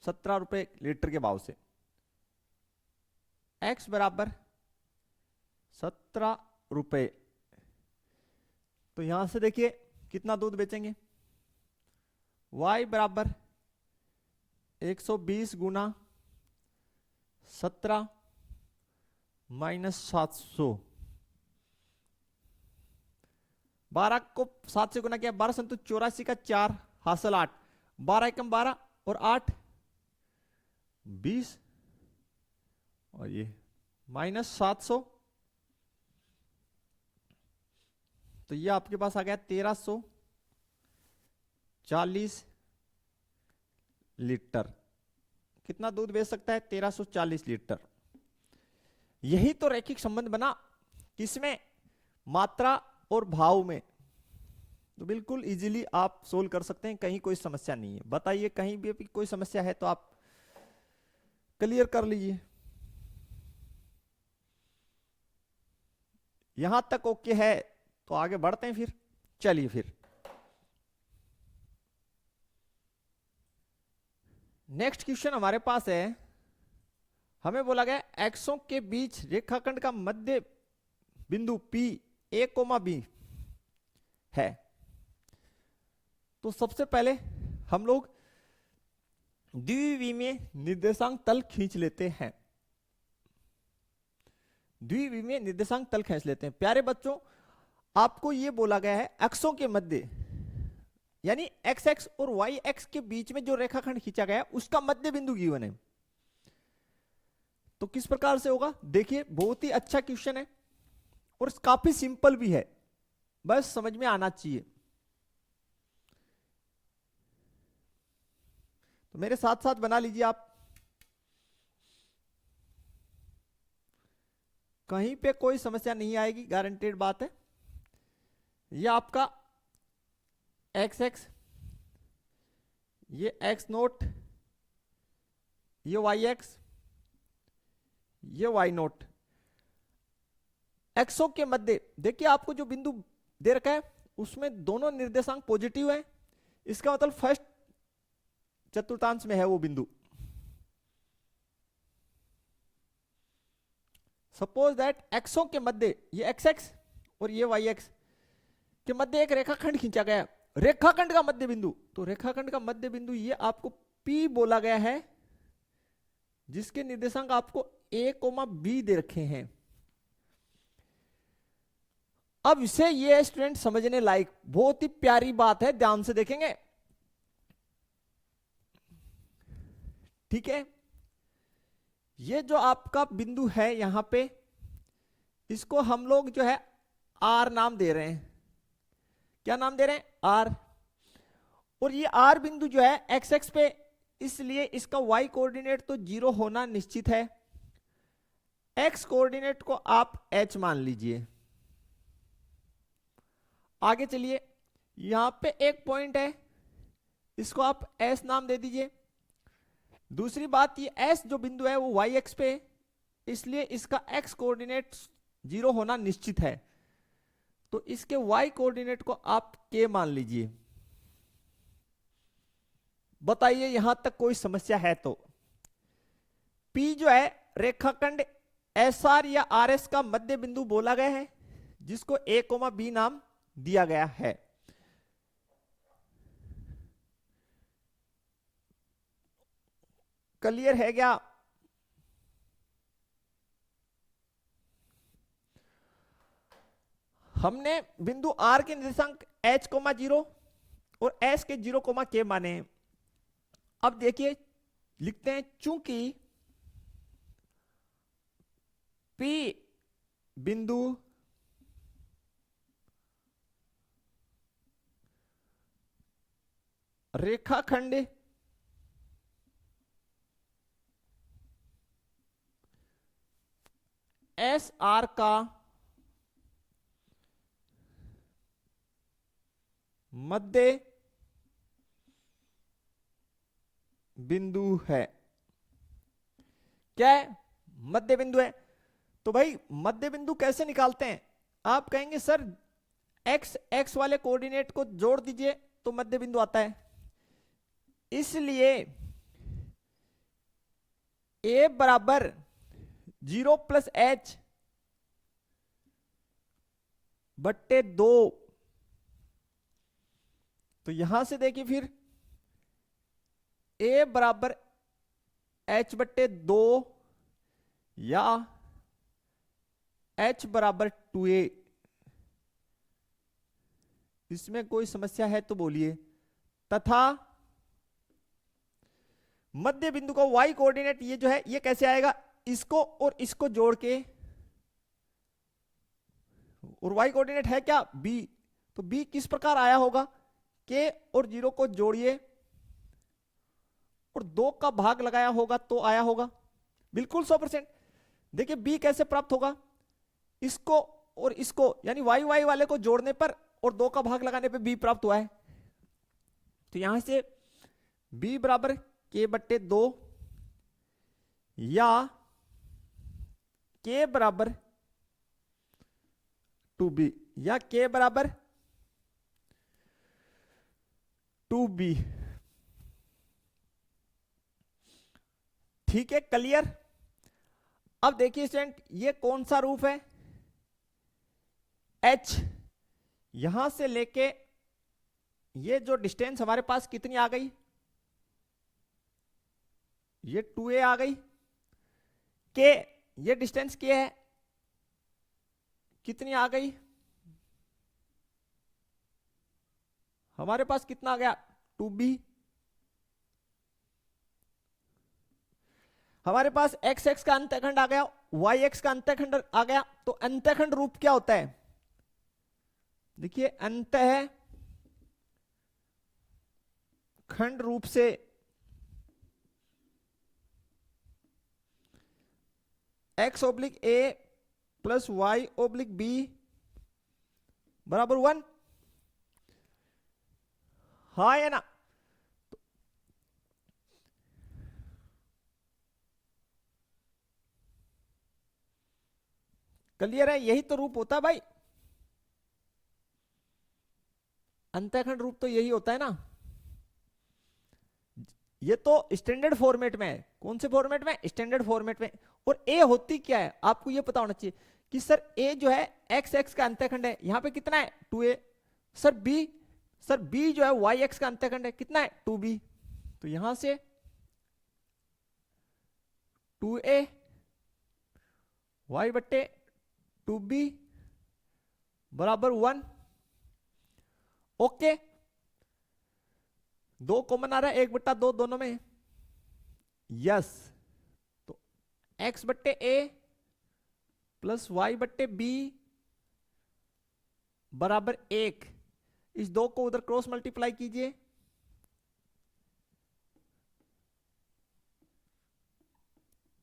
17 रुपए लीटर के भाव से, x बराबर 17 रुपए। तो यहां से देखिए कितना दूध बेचेंगे, y बराबर 120 गुना 17 माइनस 700, 12 को 7 से गुना किया, 12 संतु 84 का 4 हासिल 8, 12 एकम 12 और 8 20 और ये -700, तो ये आपके पास आ गया 1340 लीटर। कितना दूध बेच सकता है? 1340 लीटर। यही तो रैखिक संबंध बना, किसमें? मात्रा और भाव में। तो बिल्कुल इजीली आप सोल्व कर सकते हैं, कहीं कोई समस्या नहीं है। बताइए कहीं भी कोई समस्या है तो आप क्लियर कर लीजिए। यहां तक ओके है तो आगे बढ़ते हैं फिर। चलिए फिर नेक्स्ट क्वेश्चन हमारे पास है। हमें बोला गया एक्सों के बीच रेखाखंड का मध्य बिंदु P A, B है। तो सबसे पहले हम लोग द्विविमीय निर्देशांक तल खींच लेते हैं। द्विविमीय निर्देशांक तल खींच लेते हैं। प्यारे बच्चों, आपको यह बोला गया है अक्षों के मध्य, यानी एक्स एक्स और वाई एक्स के बीच में जो रेखाखंड खींचा गया है उसका मध्य बिंदु गिवन है। तो किस प्रकार से होगा? देखिए, बहुत ही अच्छा क्वेश्चन है और काफी सिंपल भी है, बस समझ में आना चाहिए। तो मेरे साथ साथ बना लीजिए आप, कहीं पे कोई समस्या नहीं आएगी, गारंटेड बात है। ये आपका एक्स एक्स, ये एक्स नोट, ये वाई एक्स, ये वाई नोट। एक्सों के मध्य देखिए आपको जो बिंदु दे रखा है उसमें दोनों निर्देशांक पॉजिटिव है, इसका मतलब फर्स्ट चतुर्थांश में है वो बिंदु। सपोज दैट एक्सों के मध्य, ये एक्स एक्स और ये वाई एक्स के मध्य एक रेखाखंड खींचा गया, रेखाखंड का मध्य बिंदु। तो रेखाखंड का मध्य बिंदु ये आपको P बोला गया है, जिसके निर्देशांक आपको A, B दे रखे हैं। अब इसे ये स्टूडेंट समझने लायक बहुत ही प्यारी बात है, ध्यान से देखेंगे, ठीक है। ये जो आपका बिंदु है यहां पे, इसको हम लोग जो है R नाम दे रहे हैं। क्या नाम दे रहे हैं? R। और ये R बिंदु जो है एक्स एक्स पे, इसलिए इसका Y कोऑर्डिनेट तो 0 होना निश्चित है। X कोऑर्डिनेट को आप H मान लीजिए। आगे चलिए, यहां पे एक पॉइंट है, इसको आप S नाम दे दीजिए। दूसरी बात, ये S जो बिंदु है वो वाई एक्स पे, इसलिए इसका X कोऑर्डिनेट 0 होना निश्चित है। तो इसके Y कोऑर्डिनेट को आप K मान लीजिए। बताइए यहां तक कोई समस्या है तो? P जो है रेखाखंड SR या RS का मध्य बिंदु बोला गया है, जिसको A, B नाम दिया गया है। क्लियर है क्या? हमने बिंदु R के निर्देशांक H, 0 और S के 0, K माने हैं। अब देखिए लिखते हैं, चूंकि P बिंदु रेखाखंड SR का मध्य बिंदु है। क्या है? मध्य बिंदु है। तो भाई मध्य बिंदु कैसे निकालते हैं? आप कहेंगे सर एक्स एक्स वाले कोऑर्डिनेट को जोड़ दीजिए तो मध्य बिंदु आता है। इसलिए A बराबर 0 + H बट्टे 2। तो यहां से देखिए फिर A बराबर H बट्टे 2 या H बराबर 2A। इसमें कोई समस्या है तो बोलिए। तथा मध्य बिंदु का y कोऑर्डिनेट ये जो है ये कैसे आएगा, इसको और इसको जोड़ के, और y कोऑर्डिनेट है क्या b, तो b किस प्रकार आया होगा, k और 0 को जोड़िए और 2 का भाग लगाया होगा तो आया होगा, बिल्कुल 100%। देखिए b कैसे प्राप्त होगा, इसको और इसको यानी y y वाले को जोड़ने पर और 2 का भाग लगाने पे b प्राप्त हुआ है। तो यहां से b बराबर k बट्टे 2 या k बराबर 2b या k बराबर 2b। ठीक है, क्लियर। अब देखिए स्टूडेंट, ये कौन सा रूप है, h, यहां से लेके ये जो डिस्टेंस हमारे पास कितनी आ गई, ये 2a आ गई, k ये डिस्टेंस k है कितनी आ गई, हमारे पास कितना आ गया 2b। हमारे पास x x का अंतःखंड आ गया, y x का अंतःखंड आ गया। तो अंतःखंड रूप क्या होता है, देखिए अंतः खंड रूप से x oblique a plus y oblique b बराबर 1, हाँ या ना। क्लियर है, यही तो रूप होता है भाई, अंतःखंड रूप तो यही होता है ना। ये तो स्टैंडर्ड फॉर्मेट में है, कौन से फॉर्मेट में, स्टैंडर्ड फॉर्मेट में। और ए होती क्या है, आपको ये पता होना चाहिए कि सर ए जो है एक्स एक्स का अंतःखंड है, यहां पे कितना है 2a। सर बी जो है वाई एक्स का अंतःखंड है, कितना है 2b। तो यहां से 2a y बट्टे 2b बराबर 1। ओके, 2 कॉमन आ रहा है, 1/2 दोनों में, यस। तो x बट्टे a प्लस y बट्टे b बराबर 1। इस 2 को उधर क्रॉस मल्टीप्लाई कीजिए,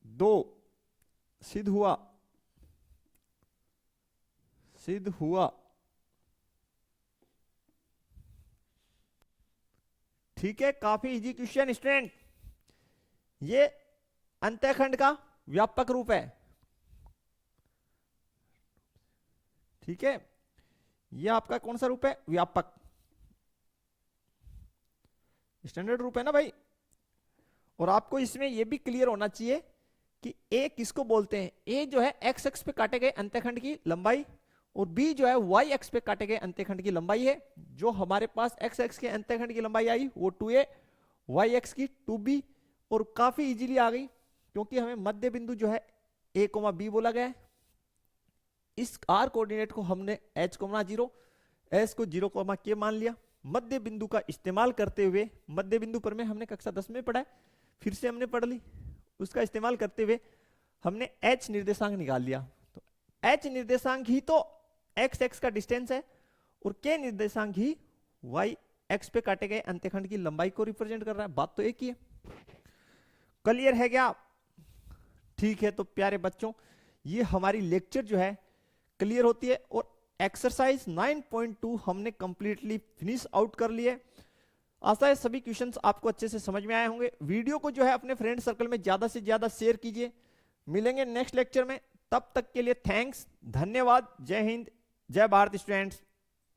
दो सिद्ध हुआ, सिद्ध हुआ। ठीक है, काफी इजी क्वेश्चन स्टूडेंट। ये अंतःखंड का व्यापक रूप है, ठीक है। ये आपका कौन सा रूप है, व्यापक, स्टैंडर्ड रूप है ना भाई। और आपको इसमें यह भी क्लियर होना चाहिए कि a किसको बोलते हैं, a जो है x एक्स पे काटे गए अंतःखंड की लंबाई, और b जो है y एक्स पे काटे गए अंतःखंड की लंबाई है। जो हमारे पास x एक्स के अंतःखंड की लंबाई आई वो 2a, y एक्स की 2b, और काफी इजीली आ गई क्योंकि हमें मध्य बिंदु जो है a, b बोला गया है। इस r कोऑर्डिनेट को हमने h, 0, s को 0, k मान लिया। मध्य बिंदु का इस्तेमाल करते हुए, मध्य बिंदु पर में हमने कक्षा 10 में पढ़ा है, फिर से हमने पढ़ ली, उसका इस्तेमाल करते हुए हमने h निर्देशांक निकाल लिया। तो h निर्देशांक ही तो x एक्स का डिस्टेंस है, और k निर्देशांक ही y एक्स पे काटे गए अंतःखंड की लंबाई को रिप्रेजेंट कर रहा है। बात तो एक ही है, क्लियर है क्या? ठीक है, तो प्यारे बच्चों, ये हमारी लेक्चर जो है क्लियर होती है, और एक्सरसाइज 9.2 हमने कंप्लीटली फिनिश आउट कर लिए। आशा है सभी क्वेश्चंस आपको अच्छे से समझ में आए होंगे। वीडियो को जो है अपने फ्रेंड सर्कल में ज्यादा से ज्यादा शेयर कीजिए। मिलेंगे नेक्स्ट लेक्चर में, तब तक के लिए थैंक्स, धन्यवाद, जय हिंद, जय भारत स्टूडेंट्स।